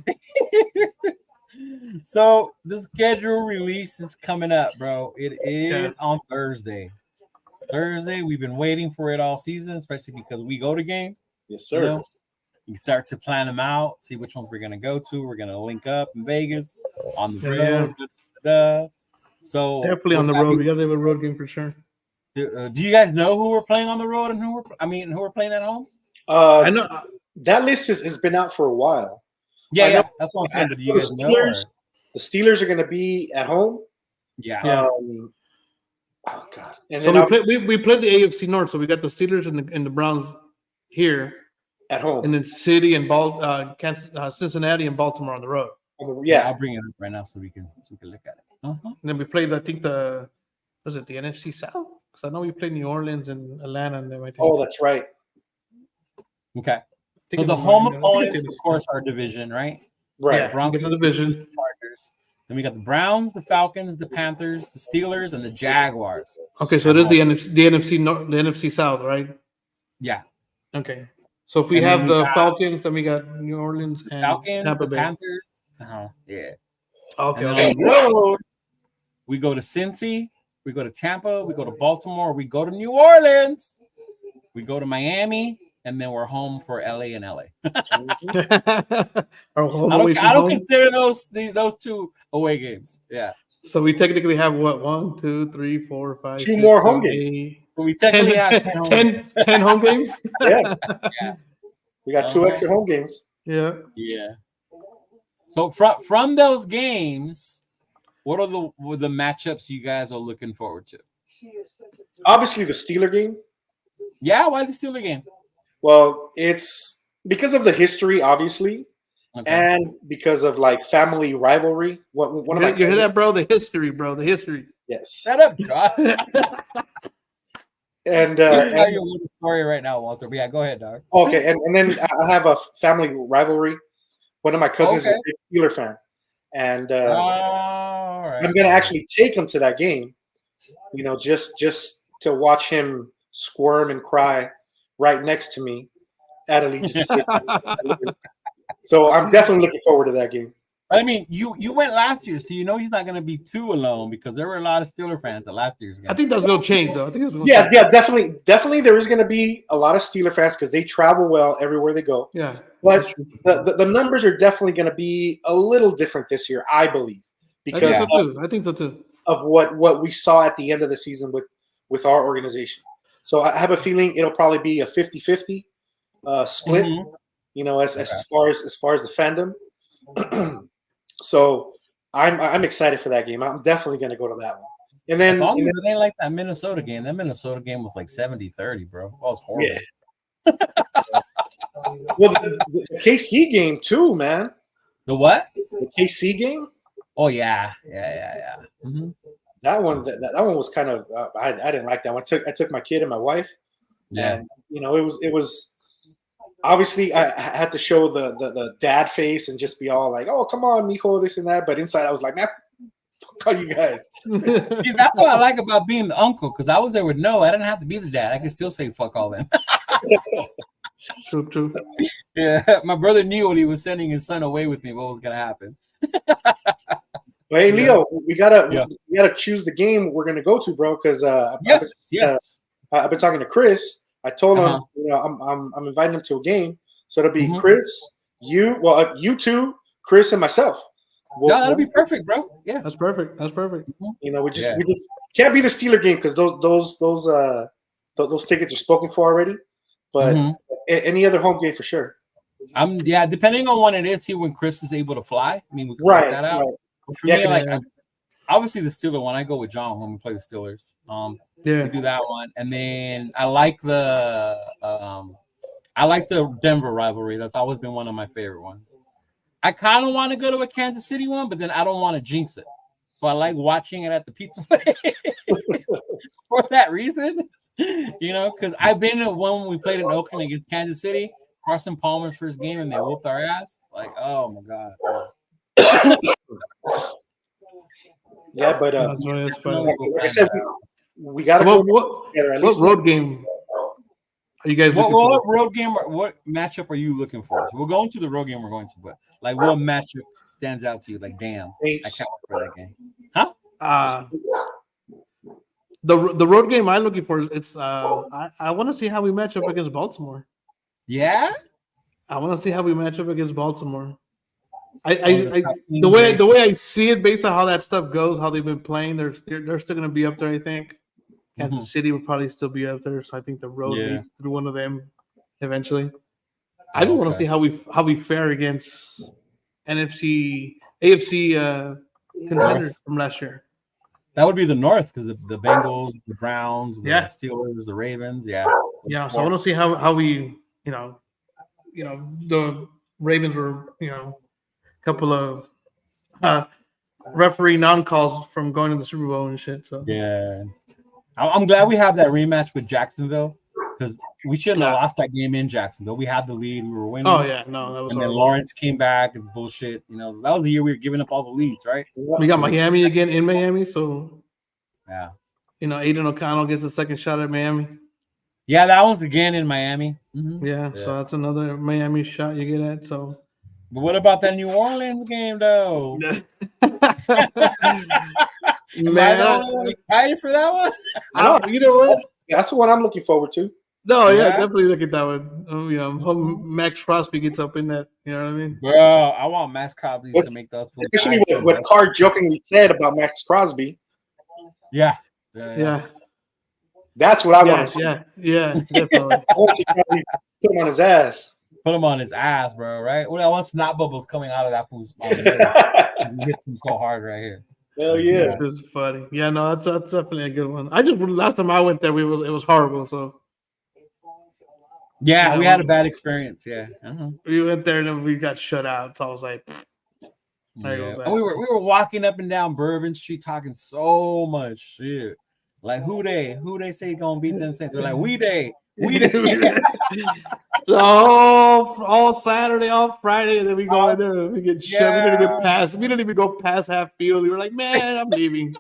So the schedule release is coming up, bro. It is on Thursday. We've been waiting for it all season, especially because we go to games. Yes, sir. You know? You can start to plan them out, see which ones we're gonna go to. We're gonna link up in Vegas on the road. So definitely on the road. We gotta have a road game for sure. Do you guys know who we're playing on the road and who we're playing at home? I know that list has been out for a while. Yeah, that's what I'm saying. But do you guys know? The Steelers are going to be at home. Yeah. Oh God. And so then we played the AFC North, so we got the Steelers and the Browns here at home, and then City and Cincinnati and Baltimore on the road. I'll bring it up right now so we can look at it. And then we played, I think the NFC South? Because I know we played New Orleans and Atlanta. And then oh, that's right. Okay. So the home opponents, of course, are division, right? Right. Yeah, Broncos division. The Chargers. Then we got the Browns, the Falcons, the Panthers, the Steelers, and the Jaguars. Okay, so it is the NFC South, right? Yeah. Okay. So if we have the Falcons, then we got New Orleans and Tampa Bay. Panthers. Yeah. Okay. On the road, we go to Cincy, we go to Tampa, we go to Baltimore, we go to New Orleans, we go to Miami, and then we're home for LA and LA. I don't consider those two away games. Yeah. So we technically have what? 1, 2, 3, 4, 5, 2 more home games. So we technically have 10 home games. Yeah. We got 2 extra home games. Yeah. So from those games, what are the matchups you guys are looking forward to? Obviously, the Steeler game. Yeah, why the Steeler game? Well, it's because of the history, obviously, and because of like family rivalry. You hear that, bro? The history, bro. The history. Yes. Shut up, God. And I'll tell you a little story right now, Walter. But yeah, go ahead, dog. Okay, and then I have a family rivalry. One of my cousins is a big Steeler fan, and I'm gonna actually take him to that game. You know, just to watch him squirm and cry right next to me at Allegiant Stadium. So I'm definitely looking forward to that game. I mean, you went last year, so you know he's not going to be too alone because there were a lot of Steeler fans at last year's game. I think that's going to change, though. Yeah, definitely. There is going to be a lot of Steeler fans because they travel well everywhere they go. Yeah, but the numbers are definitely going to be a little different this year, I believe, because I think so too. Of what we saw at the end of the season with our organization. So I have a feeling it'll probably be a 50-50 split. Mm-hmm. You know, as far as the fandom. So I'm excited for that game. I'm definitely going to go to that one. And then it ain't like that Minnesota game. That Minnesota game was like 70-30, bro. That was horrible. Yeah. Well, the KC game too, man. The what? The KC game. Oh yeah. Mm-hmm. That one was kind of I didn't like that one. I took my kid and my wife. Yeah. And, you know, it was obviously I had to show the dad face and just be all like, "Oh, come on, mijo," this and that. But inside I was like, "Man, fuck all you guys." See, that's what I like about being the uncle, because I was there with I didn't have to be the dad. I could still say fuck all them. True. Yeah, my brother knew when he was sending his son away with me what was gonna happen. Hey, Leo, we gotta choose the game we're gonna go to, bro. Because yes. I've been talking to Chris. I told him, you know, I'm inviting him to a game, so it'll be Chris, you two, Chris, and myself. That'll be perfect, bro. Yeah, that's perfect. You know, we just can't be the Steeler game because those tickets are spoken for already. But any other home game for sure. Depending on when it is, see when Chris is able to fly. I mean, we can work that out. Right. For me, obviously the Steelers one. I go with John when we play the Steelers. Yeah. We do that one, and then I like the Denver rivalry. That's always been one of my favorite ones. I kind of want to go to a Kansas City one, but then I don't want to jinx it. So I like watching it at the pizza place for that reason. Because I've been to one when we played in Oakland against Kansas City, Carson Palmer's first game, and they whooped our ass. Like, oh my god. Yeah, but That's funny. like I said, we got to So go together. At what least road game are you guys looking What for? road game? What matchup are you looking for? So we're going to the road game. We're going to, but like, what matchup stands out to you? Like, damn, I Saints. can't wait for that game. Huh? The road game I'm looking for is it's I want to see how we match up against Baltimore. Yeah. I want to see how we match up against Baltimore. The way I see it, based on how that stuff goes, how they've been playing, they're still going to be up there. I think Kansas City will probably still be up there, so I think the road leads through one of them eventually. I just want to see how we fare against AFC contenders from last year. That would be the North because the Bengals, the Browns, the Steelers, the Ravens. Yeah. Yeah. So I want to see how we, the Ravens were, a couple of referee non-calls from going to the Super Bowl and shit. So yeah, I'm glad we have that rematch with Jacksonville because we shouldn't have lost that game in Jacksonville. We had the lead, we were winning. Oh yeah, no, that was. And then Lawrence came back and bullshit. That was the year we were giving up all the leads, right? We got Miami again in Miami, so yeah. Aiden O'Connell gets a second shot at Miami. Yeah, that one's again in Miami. Mm-hmm. Yeah, so that's another Miami shot you get at. So, but what about that New Orleans game, though? Man, I'm excited for that one. You know what? Yeah, that's the one I'm looking forward to. No, yeah, definitely look at that one. Hope Max Crosby gets up in that. You know what I mean? Bro, I want Max Crosby to make those. Especially what Carr jokingly said about Max Crosby. Yeah. That's what I want to see. Yeah, definitely. I want to put him on his ass. Put him on his ass, bro, right? Well, I want snot bubbles coming out of that fool's mouth. He hits him so hard right here. Hell yeah. This is funny. Yeah, no, that's definitely a good one. Last time I went there, it was horrible, so. Yeah, we had a bad experience. Yeah, we went there and then we got shut out. So I was like, there goes that. And we were walking up and down Bourbon Street talking so much shit. Like who they say gonna beat them Saints? They're like we they. So all Saturday, all Friday, and then we go in there and we get shut. We didn't even pass. We didn't even go past half field. We were like, man, I'm leaving.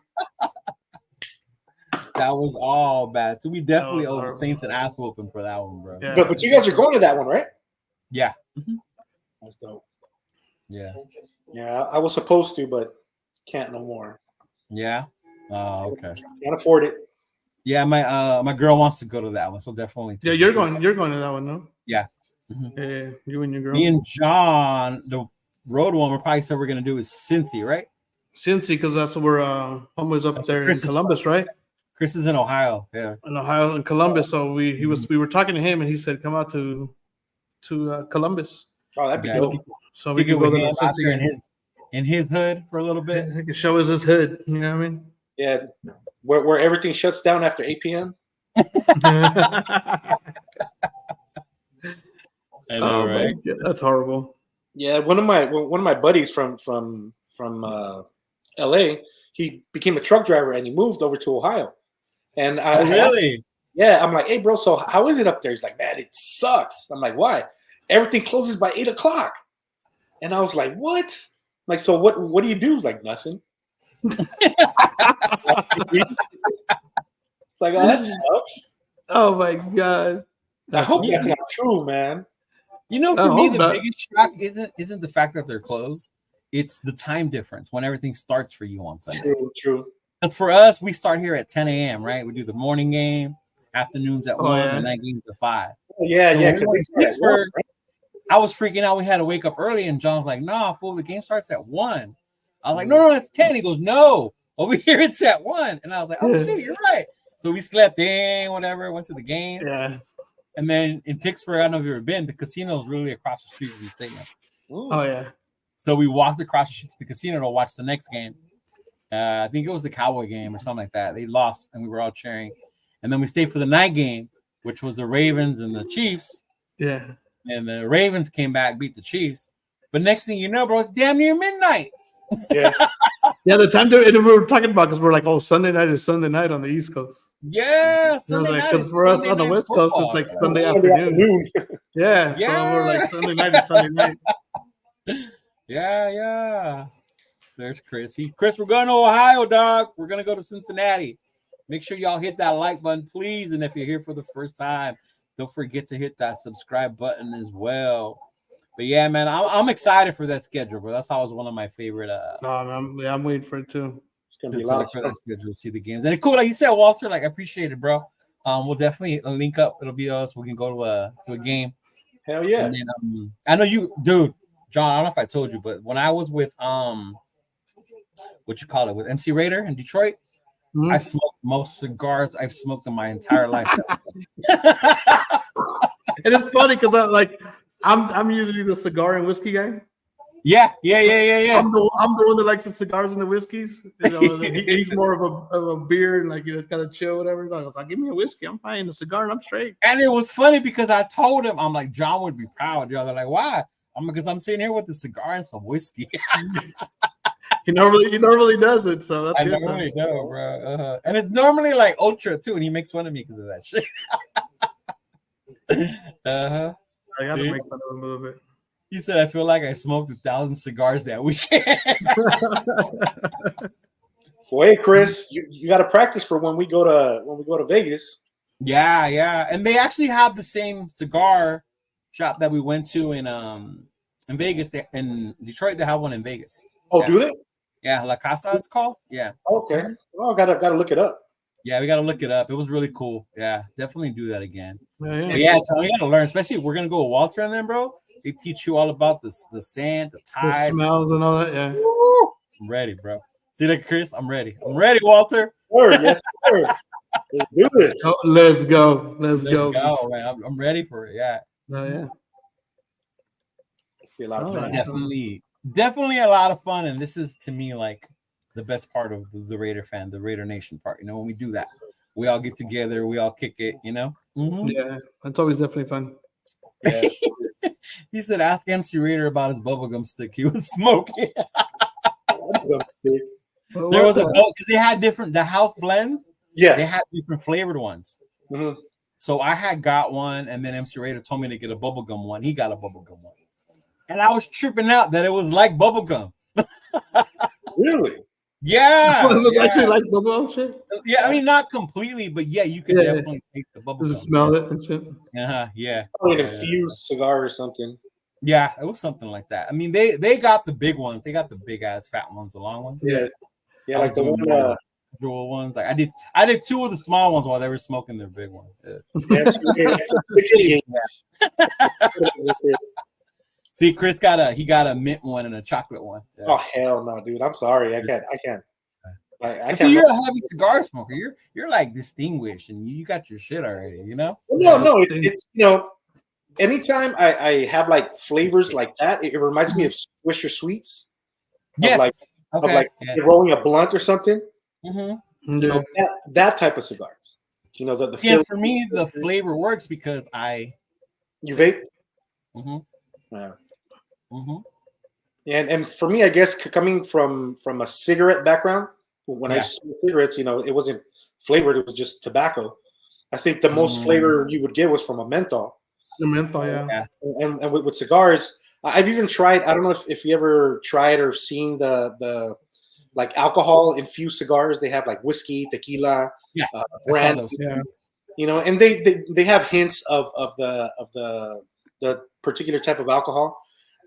That was all bad. So we definitely owe the Saints an ass whooping for that one, bro. Yeah. But you guys are going to that one, right? Yeah. That's dope. Yeah. Yeah, I was supposed to, but can't no more. Yeah. Oh, okay. Can't afford it. Yeah, my girl wants to go to that one, so definitely. Yeah, you're going to that one, no? Yeah. Yeah, you and your girl. Me and John, the road one, we're gonna do is Cincy, right? Cincy, because that's where Homer's up there in Columbus, right? Chris is in Ohio, yeah. In Ohio and Columbus. So we were talking to him and he said, come out to Columbus. Oh, that'd be dope. So we could go to Cincy in his hood for a little bit. He could show us his hood. You know what I mean? Yeah. Where everything shuts down after 8 p.m. I know, right? That's horrible. Yeah, one of my buddies from LA, he became a truck driver and he moved over to Ohio. And really? I'm like, hey bro, so how is it up there? He's like, man, it sucks. I'm like, why? Everything closes by 8 o'clock. And I was like, what? Like, so what do you do? He's like, nothing. It's like, oh, that sucks. Oh my god. I hope that's not true, man. For me, the biggest shock isn't the fact that they're closed. It's the time difference when everything starts for you on Sunday. True. Because for us, we start here at 10 a.m., right? We do the morning game, afternoons at 1, and night games at 5. Oh, yeah, so yeah. Pittsburgh, I was freaking out. We had to wake up early, and John's like, nah, fool, the game starts at 1. I was like, no, it's 10. He goes, no, over here it's at 1. And I was like, oh, shit, you're right. So we slept in, whatever, went to the game. Yeah. And then in Pittsburgh, I don't know if you've ever been, the casino is really across the street from the stadium. Oh, yeah. So we walked across the street to the casino to watch the next game. I think it was the Cowboy game or something like that. They lost, and we were all cheering. And then we stayed for the night game, which was the Ravens and the Chiefs. Yeah. And the Ravens came back, beat the Chiefs. But next thing you know, bro, it's damn near midnight. Yeah. Yeah, the time and we were talking about because we're like, oh, Sunday night is Sunday night on the East Coast. Yeah, Sunday night. Because for us on the West Coast, it's like Sunday afternoon. Yeah, so we're like Sunday night is Sunday night. Yeah. There's Chris. Chris, we're going to Ohio, dog. We're going to go to Cincinnati. Make sure y'all hit that like button, please. And if you're here for the first time, don't forget to hit that subscribe button as well. But yeah, man, I'm excited for that schedule, bro. That's always one of my favorite. I'm waiting for it too. It's gonna be a lot of for fun. that schedule to see the games. And it's cool, like you said, Walter. Like I appreciate it, bro. We'll definitely link up. It'll be us. We can go to a game. Hell yeah. And then, I know you, dude, John. I don't know if I told you, but when I was with with MC Raider in Detroit, I smoked most cigars I've smoked in my entire life. And it's funny because I'm usually the cigar and whiskey guy. Yeah. I'm the one that likes the cigars and the whiskeys. You know, he's more of a beer and kind of chill, whatever. I was like, give me a whiskey, I'm fine. A cigar, and I'm straight. And it was funny because I told him, I'm like, John would be proud. Y'all, they're like, why? Because I'm sitting here with a cigar and some whiskey. He normally does it, so that's I good. normally know, bro. And it's normally like ultra too, and he makes fun of me because of that shit. I got to make fun of him a little bit. He said, "I feel like I smoked 1,000 cigars that weekend." Well, hey, Chris, you got to practice for when we go to Vegas. Yeah, and they actually have the same cigar shop that we went to in Vegas. In Detroit, they have one in Vegas. Oh, yeah. Do they? Yeah, La Casa, it's called. Yeah. Okay. Well, gotta look it up. Yeah, we gotta look it up. It was really cool. Yeah, definitely do that again. Yeah. But yeah, Tony, you gotta learn, especially if we're gonna go with Walter and them, bro. They teach you all about the sand, the tide, the smells and all that. Yeah. Woo! I'm ready, bro. See that, Chris? I'm ready. I'm ready, Walter. Sure, yes, sir. Let's do it. Oh, let's go. Let's go, man. I'm ready for it. Yeah. Oh, yeah. Be a lot of fun. Definitely a lot of fun. And this is to me like the best part of the Raider fan, the Raider Nation part. You know, when we do that, we all get together, we all kick it, you know? Mm-hmm. Yeah, that's always definitely fun. Yeah. He said, ask MC Raider about his bubblegum stick. He would smoke it. There was a because they had the house blends. Yeah, they had different flavored ones. Mm-hmm. So I had got one, and then MC Raider told me to get a bubblegum one. He got a bubblegum one. And I was tripping out that it was like bubblegum. Really? Yeah. It was actually like bubblegum shit? Yeah, I mean, not completely, but yeah, you can definitely taste the bubblegum. Just smell it and shit. Yeah. Probably an infused cigar or something. Yeah, it was something like that. I mean, they got the big ones. They got the big ass fat ones, the long ones. Yeah, like the one jewel ones. Like I did two of the small ones while they were smoking their big ones. Yeah. See, Chris got a mint one and a chocolate one. Yeah. Oh hell no, dude! I'm sorry, I can't. So you're a heavy cigar smoker. You're like distinguished, and you got your shit already. You know? No, it's anytime I have like flavors like that, it reminds me of Swisher Sweets. Yes. Of you're rolling a blunt or something. Mm-hmm. You know, that type of cigars. You know, the for me the flavor works because you vape. Mm-hmm. Yeah. Mm-hmm. And for me, I guess coming from a cigarette background, when I smoked cigarettes, it wasn't flavored; it was just tobacco. I think the most flavor you would get was from a menthol. The menthol, yeah. And with cigars, I've even tried. I don't know if you ever tried or seen the like alcohol infused cigars. They have like whiskey, tequila, brand. And they have hints of the particular type of alcohol.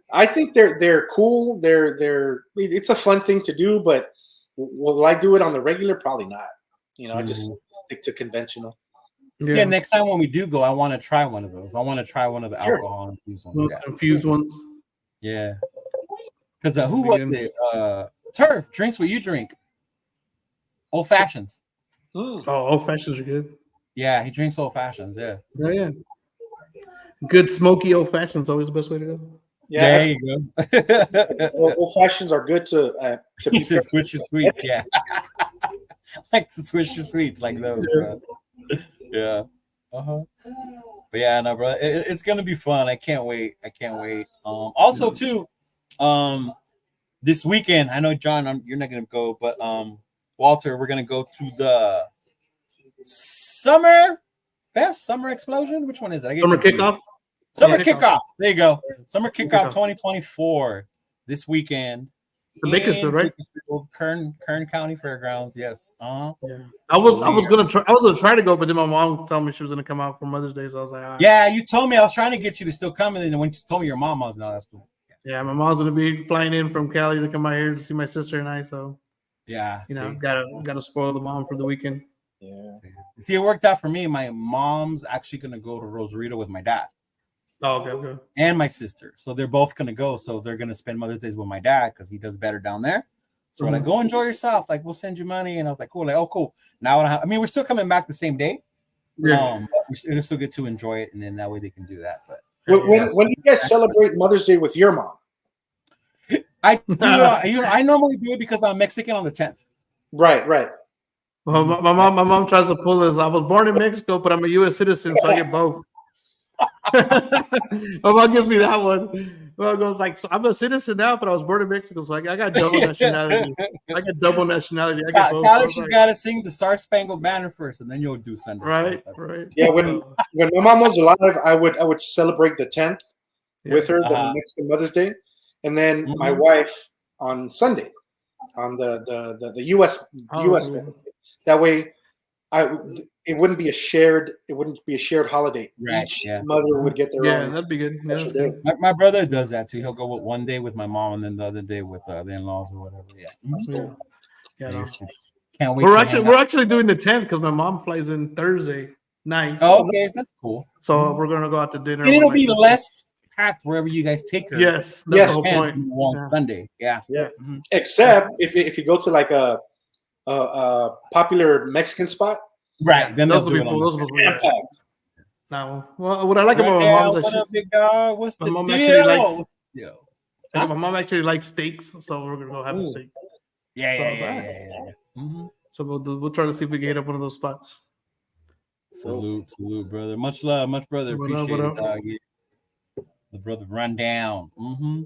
I think they're cool. It's a fun thing to do, but will I do it on the regular? Probably not. I just stick to conventional. Yeah, next time when we do go, I want to try one of those. I want to try one of the alcohol infused ones. Infused ones. Yeah. Because who was it? Turf drinks what you drink. Old fashions. Oh, old fashions are good. Yeah, he drinks old fashions. Yeah. Yeah. Good smoky old fashions always the best way to go. There you go. Old fashions are good to He said Swisher Sweets, yeah. Like the Swisher Sweets, like those, bro. Yeah. Uh-huh. But yeah, no, bro. It's gonna be fun. I can't wait. Also, too, this weekend, I know, John, you're not gonna go, but Walter, we're gonna go to the Summer Explosion. Which one is it? Summer Kickoff. Summer Kickoff. There you go. Summer Kickoff 2024 this weekend. The Bakersfield, right? Kern County Fairgrounds. Yes. Yeah. I was gonna try to go, but then my mom told me she was gonna come out for Mother's Day, so I was like, all right. Yeah, you told me. I was trying to get you to still come, and then when you told me your mom, I was no, that's cool. Yeah, my mom's gonna be flying in from Cali to come out here to see my sister and I. So yeah, gotta spoil the mom for the weekend. Yeah. See, it worked out for me. My mom's actually gonna go to Rosarito with my dad. Oh, okay. And my sister. So they're both going to go. So they're going to spend Mother's Day with my dad because he does better down there. So we're like, go enjoy yourself. Like, we'll send you money. And I was like, cool. Like, oh, cool. Now, we're still coming back the same day. Yeah. But we still get to enjoy it. And then that way they can do that. But when do you guys celebrate Mother's Day with your mom? I normally do it because I'm Mexican on the 10th. Right. Well, my mom tries to pull this. I was born in Mexico, but I'm a U.S. citizen, so I get both. My mom gives me that one. Well, it goes like, so I'm a citizen now, but I was born in Mexico, so I got double nationality. I get both. She's got to sing the Star Spangled Banner first, and then you'll do Sunday. Right. Yeah, when my mom was alive, I would celebrate the 10th with her, the Mexican Mother's Day, and then my wife on Sunday, on the U.S. Mother's Day. That way, it wouldn't be a shared holiday. Right. Each mother would get their own. Yeah, that'd be good. Yeah, my brother does that too. He'll go with one day with my mom and then the other day with the in-laws or whatever. Yeah. No. Can't wait. We're actually doing the 10th because my mom flies in Thursday night. Oh, okay, that's cool. So we're gonna go out to dinner. And it'll be less packed wherever you guys take her. Yes, that's the whole point. Sunday. Yeah. Mm-hmm. Except if you go to like a popular Mexican spot. Right, then they'll do it on Now, what I like about my mom is what up, big dog? What's the mom deal? My mom actually likes steaks, so we're gonna go have a steak. Yeah. Mm-hmm. So we'll try to see if we can get up one of those spots. Salute, brother. Much love, much brother. Appreciate it, dog. The brother run down. Mm-hmm.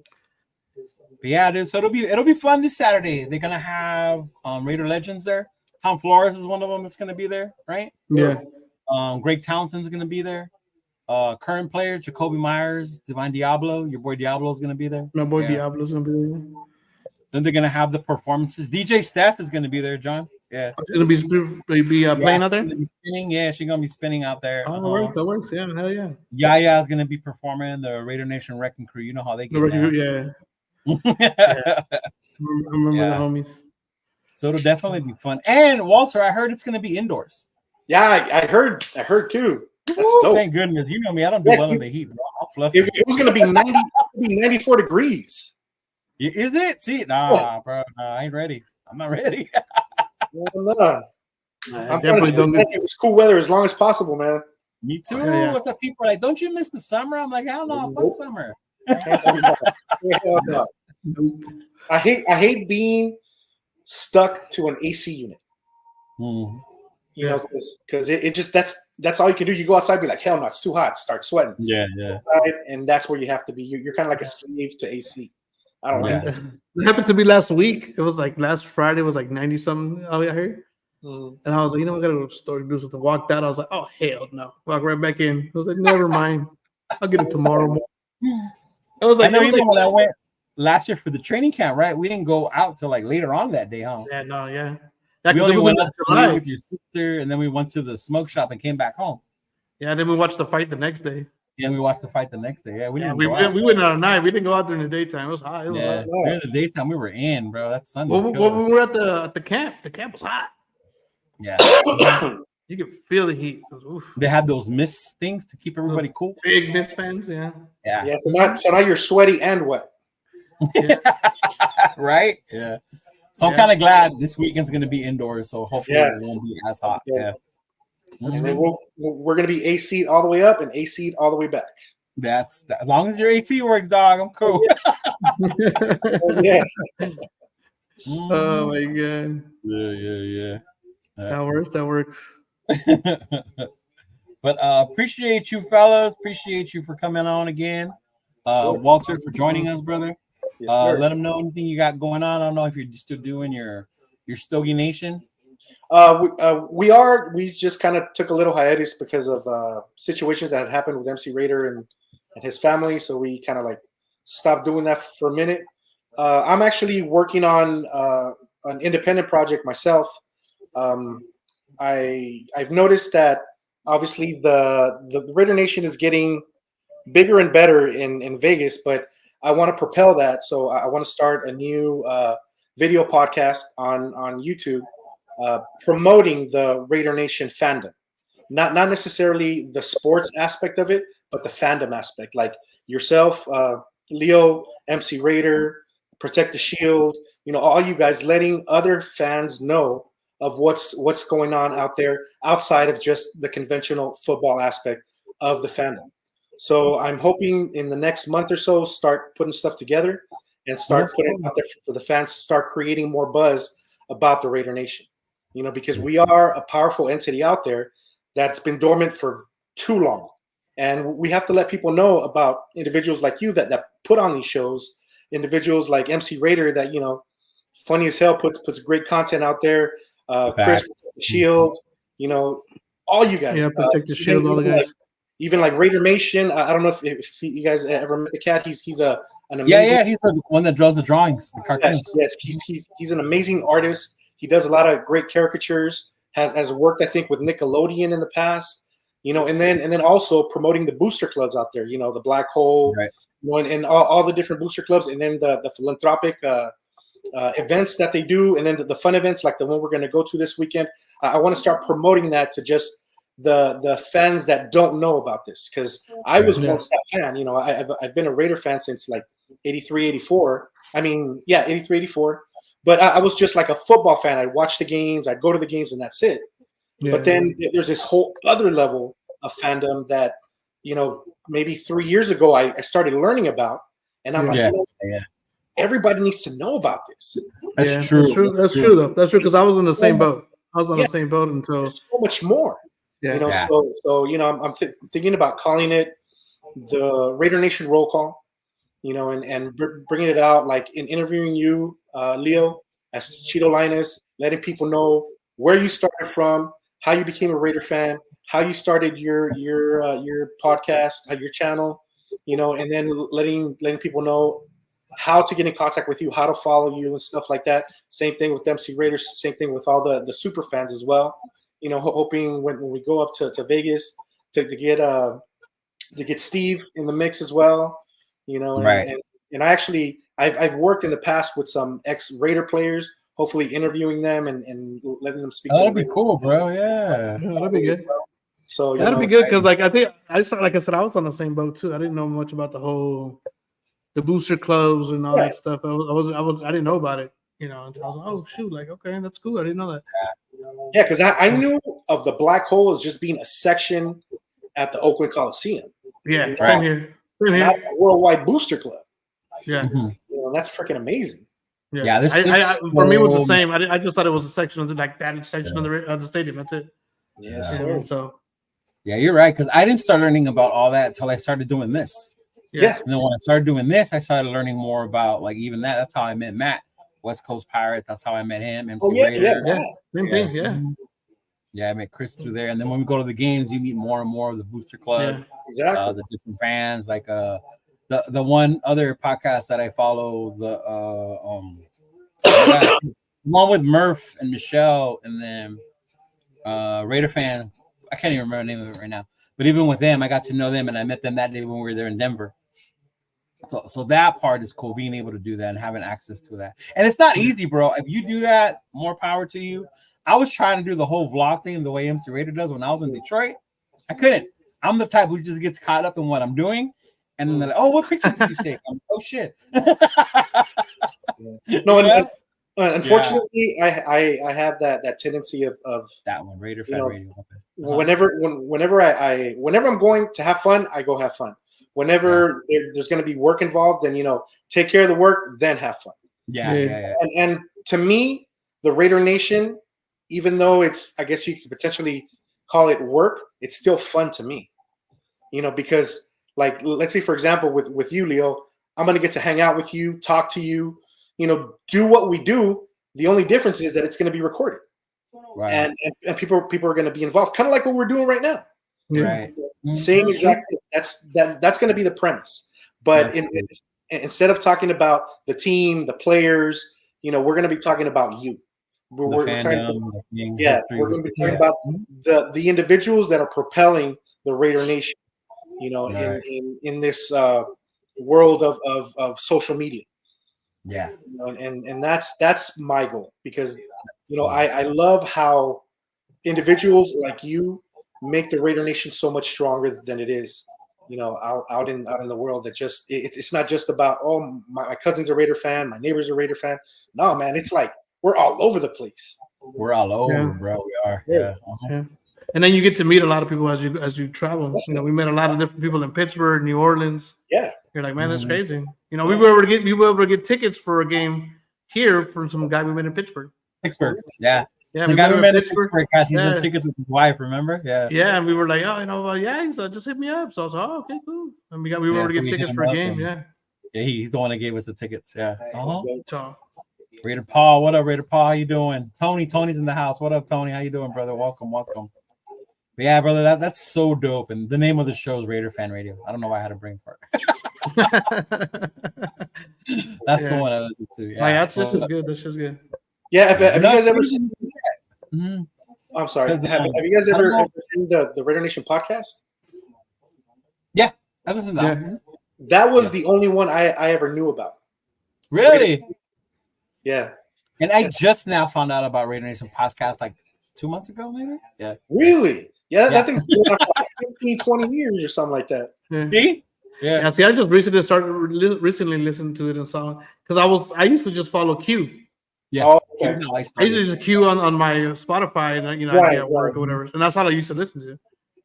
But yeah, dude. So it'll be fun this Saturday. They're gonna have Raider legends there. Tom Flores is one of them that's going to be there, right? Yeah. Greg Townsend's going to be there. Current players, Jacoby Myers, Divine Diablo. Your boy Diablo is going to be there. My boy Diablo's going to be there. Then they're going to have the performances. DJ Steph is going to be there, John. Yeah. She's going to be playing out there? Spinning. Yeah, she's going to be spinning out there. Oh, that works. Yeah, hell yeah. Yaya is going to be performing the Raider Nation Wrecking Crew. You know how they get down. Yeah. I remember the homies. So it'll definitely be fun. And Walter, I heard it's going to be indoors. Yeah, I heard too. That's dope. Thank goodness. You know me. I don't do well in the heat, bro. I'm fluffy. It was going to be 94 degrees. Is it? See, bro. I ain't ready. I'm not ready. No. I'm definitely don't get it was cool weather as long as possible, man. Me too. What's up? People are like, don't you miss the summer? I'm like, hell no, fuck summer. I hate being stuck to an AC unit. You know, because it just that's all you can do. You go outside, be like, hell no, it's too hot. Start sweating. Yeah. And that's where you have to be. You're kind of like a slave to AC. I don't like that. It happened to me last week. It was like last Friday was like 90 something out here. And I was like, I gotta go to the store to do something. Walked out. I was like, oh hell no. Walk right back in. I was like, never mind. I'll get it tomorrow. It was like, when I went last year for the training camp, right? We didn't go out till like later on that day, huh? Yeah, no, yeah. We only went up to with your sister, and then we went to the smoke shop and came back home. Yeah, then we watched the fight the next day. Yeah, we watched the fight the next day. Yeah, we went out at night. We didn't go out during the daytime. It was hot. During the daytime, we were in, bro. That's Sunday. Well, when we were at the camp, the camp was hot. Yeah. You could feel the heat. They had those mist things to keep everybody cool. Big mist fans, yeah. So now you're sweaty and wet. Yeah. Right? Yeah. So I'm kind of glad this weekend's going to be indoors, so hopefully it won't be as hot. Yeah. And then we're going to be AC'd all the way up and AC'd all the way back. That's as long as your AT works, dog. I'm cool. Yeah. Oh my god. Yeah. That works. But appreciate you, fellas. Appreciate you for coming on again. Walter, for joining us, brother. Yes, sir. Let them know anything you got going on. I don't know if you're still doing your Stogie Nation. We just kind of took a little hiatus because of situations that had happened with MC Raider and his family. So we kind of like stopped doing that for a minute. I'm actually working on an independent project myself. I've noticed that obviously the Raider Nation is getting bigger and better in Vegas, but I want to propel that. So I want to start a new video podcast on YouTube promoting the Raider Nation fandom. Not necessarily the sports aspect of it, but the fandom aspect. Like yourself, Leo, MC Raider, Protect the Shield, all you guys letting other fans know of what's going on out there outside of just the conventional football aspect of the fandom. So I'm hoping in the next month or so, start putting stuff together and start putting it out there for the fans to start creating more buzz about the Raider Nation. Because we are a powerful entity out there that's been dormant for too long. And we have to let people know about individuals like you that put on these shows, individuals like MC Raider that, funny as hell, puts great content out there. Chris, Shield, all you guys. Yeah, Protect the Shield, all the guys. Even like Raider Nation. I don't know if you guys ever met the cat. He's an amazing. Yeah, he's the one that draws the drawings, the cartoons. Yes, he's an amazing artist. He does a lot of great caricatures. Has worked, I think, with Nickelodeon in the past. And then also promoting the booster clubs out there. The Black Hole, right. And all the different booster clubs, and then the philanthropic events that they do, and then the fun events like the one we're going to go to this weekend. I want to start promoting that to just the fans that don't know about this, because I was once that fan. I've been a Raider fan since like 83, 84. 83, 84. But I was just like a football fan. I'd watch the games, I'd go to the games, and that's it. Yeah. But then there's this whole other level of fandom that, maybe 3 years ago I started learning about. And I'm everybody needs to know about this. That's true. That's true, though. That's true, because I was in the same boat. I was on the same boat until. There's so much more. So I'm thinking about calling it the Raider Nation Roll Call. And bringing it out, like in interviewing you, Leo, as Cheeto Linus, letting people know where you started from, how you became a Raider fan, how you started your podcast, your channel, and then letting people know how to get in contact with you, how to follow you, and stuff like that. Same thing with MC Raiders. Same thing with all the super fans as well. Hoping when we go up to Vegas to get Steve in the mix as well. Right. And I've worked in the past with some ex-Raider players, hopefully interviewing them and letting them speak. That'd be cool, bro. Yeah, that'd be good. So that'd be good, because I think like I said, I was on the same boat too. I didn't know much about the booster clubs and all that stuff. I didn't know about it. And I was like, oh shoot, like okay, that's cool. I didn't know that. Yeah, because I knew of the Black Hole as just being a section at the Oakland Coliseum. Yeah, same here. Not a worldwide booster club. Yeah, that's freaking amazing. Yeah, this for me it was the same. I just thought it was a section of that section of the stadium. That's it. Yes. So. Yeah, you're right, because I didn't start learning about all that until I started doing this. Yeah. And then when I started doing this, I started learning more about like even that. That's how I met Matt, West Coast Pirates. That's how I met him. MC Raider. Same thing. Yeah. Yeah, I met Chris through there, and then when we go to the games, you meet more and more of the booster club, the different fans. Like the one other podcast that I follow, the one with Murph and Michelle, and then Raider fan. I can't even remember the name of it right now. But even with them, I got to know them, and I met them that day when we were there in Denver. So that part is cool, being able to do that and having access to that. And it's not easy, bro. If you do that, more power to you. I was trying to do the whole vlog thing the way MC Raider does when I was in Detroit. I couldn't. I'm the type who just gets caught up in what I'm doing. And then they're like, oh, what picture did you take? I'm like, oh, shit. No, unfortunately, I have that tendency of that one, Raider fan radio. whenever I'm going to have fun, I go have fun. Whenever there's going to be work involved, then take care of the work, then have fun. Yeah. And to me, the Raider Nation, even though it's, I guess you could potentially call it work, it's still fun to me. Because like, let's say for example with you, Leo, I'm going to get to hang out with you, talk to you, do what we do. The only difference is that it's going to be recorded, right? And people are going to be involved, kind of like what we're doing right now. Right. Saying exactly that's going to be the premise. But instead of talking about the team, the players, we're going to be talking about you. We're going to be talking about the individuals that are propelling the Raider Nation, in this world of social media. Yeah. And that's my goal, because I love how individuals like you make the Raider Nation so much stronger than it is, out in the world. That just it's not just about, oh, my cousin's a Raider fan, my neighbor's a Raider fan. No, man, it's like we're all over the place. We're all over, bro. We are. Yeah. And then you get to meet a lot of people as you travel. We met a lot of different people in Pittsburgh, New Orleans. Yeah. You're like, man, that's crazy. We were able to get tickets for a game here from some guy we met in Pittsburgh. Yeah. Yeah, the guy we met in Pittsburgh got season tickets with his wife, remember? Yeah. Yeah, and we were like, he's just hit me up. So I was like, okay, cool. And we were able to get tickets for a game, Yeah, he's the one that gave us the tickets. Yeah. Raider Paul, what up, Raider Paul? How you doing? Tony's in the house. What up, Tony? How you doing, brother? Welcome. But yeah, brother, that's so dope. And the name of the show is Raider Fan Radio. I don't know why I had a brain fart. That's the one I listen to. Yeah, that's just as good. That's just good. Yeah, have you guys ever seen? I'm sorry. Have you guys ever seen the Raider Nation podcast? Yeah, I listened to that. Yeah. That was the only one I ever knew about. Really? Yeah. And I just now found out about Raider Nation podcast like 2 months ago, maybe. Yeah. Really? Yeah, that thing's been like 15, 20 years or something like that. Yeah. See? Yeah. See, I just recently listened to it and saw, because I used to just follow Q. Yeah. Oh, okay. I used to just Q on my Spotify, and I'd be at work or whatever, and that's all I used to listen to.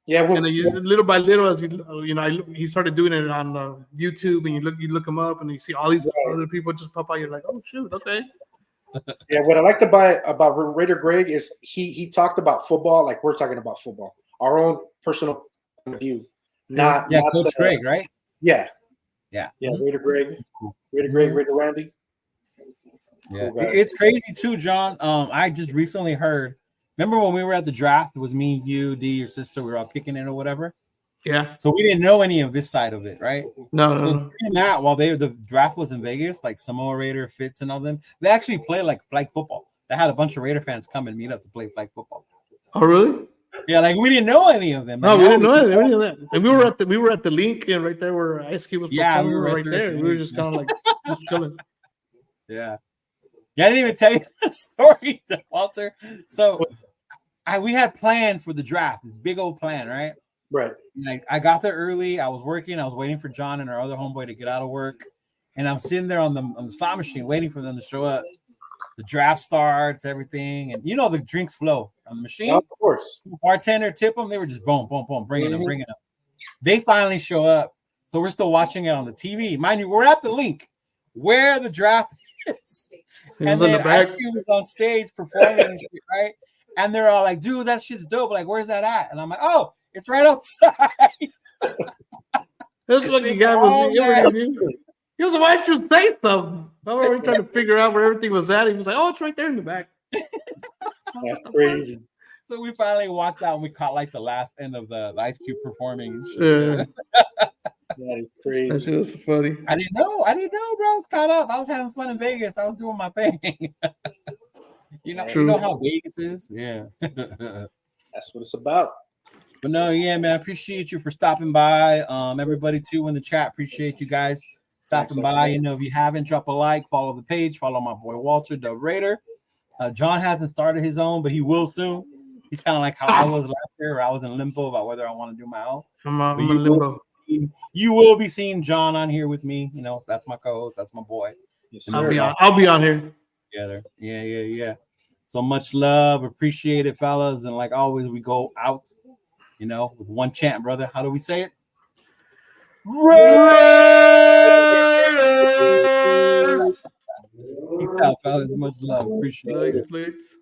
Yeah, and then little by little, as he started doing it on YouTube, and you look him up, and you see all these other people just pop out. You're like, oh shoot, okay. Yeah, what I liked about Raider Greg is he talked about football like we're talking about football, our own personal view, not Coach Greg, right? Yeah. Mm-hmm. Raider Greg, Raider Greg, Raider Randy. Yeah, it's crazy too, John. I just recently heard. Remember when we were at the draft? It was me, you, D, your sister. We were all kicking it or whatever. Yeah. So we didn't know any of this side of it, right? No. That while the draft was in Vegas, like Samoa Raider, Fitz, and all them, they actually play like flag football. They had a bunch of Raider fans come and meet up to play flag football. Oh, really? Yeah, like we didn't know any of them. No, we didn't know any of that. And we were at the link, right there where Ice Cube was. Yeah, we were right there. We were just kind of like just chilling. Yeah, I didn't even tell you the story, Walter. So we had planned for the draft, this big old plan, right? Right. Like I got there early. I was working. I was waiting for John and our other homeboy to get out of work, and I'm sitting there on the slot machine waiting for them to show up. The draft starts, everything, and the drinks flow on the machine. Of course. Bartender tip them. They were just boom, boom, boom, bringing them. They finally show up, so we're still watching it on the TV. Mind you, we're at the link where the draft is, and then Ice Cube was on stage performing and shit, right? And they're all like, "Dude, that shit's dope. Like, where's that at?" And I'm like, "Oh, it's right outside." This fucking guy was. He was like, "Why didn't you say something?" I was trying to figure out where everything was at. He was like, "Oh, it's right there in the back." That's crazy. So we finally walked out and we caught like the last end of the Ice Cube performing. That is crazy. That shit was funny. I didn't know, bro. I was caught up. I was having fun in Vegas. I was doing my thing. You know how Vegas is? Yeah. That's what it's about. But no, yeah, man. I appreciate you for stopping by. Everybody too in the chat. Appreciate you guys stopping by. If you haven't, drop a like, follow the page, follow my boy Walter the Raider. John hasn't started his own, but he will soon. He's kind of like how I was last year, where I was in limbo about whether I want to do my own. I'm in limbo. You will be seeing John on here with me. That's my co-host. That's my boy. Yes, I'll be on here. Together. Yeah. So much love. Appreciate it, fellas. And like always, we go out You know, with one chant, brother. How do we say it? Peace out, fellas. Much love. Appreciate it. Thanks.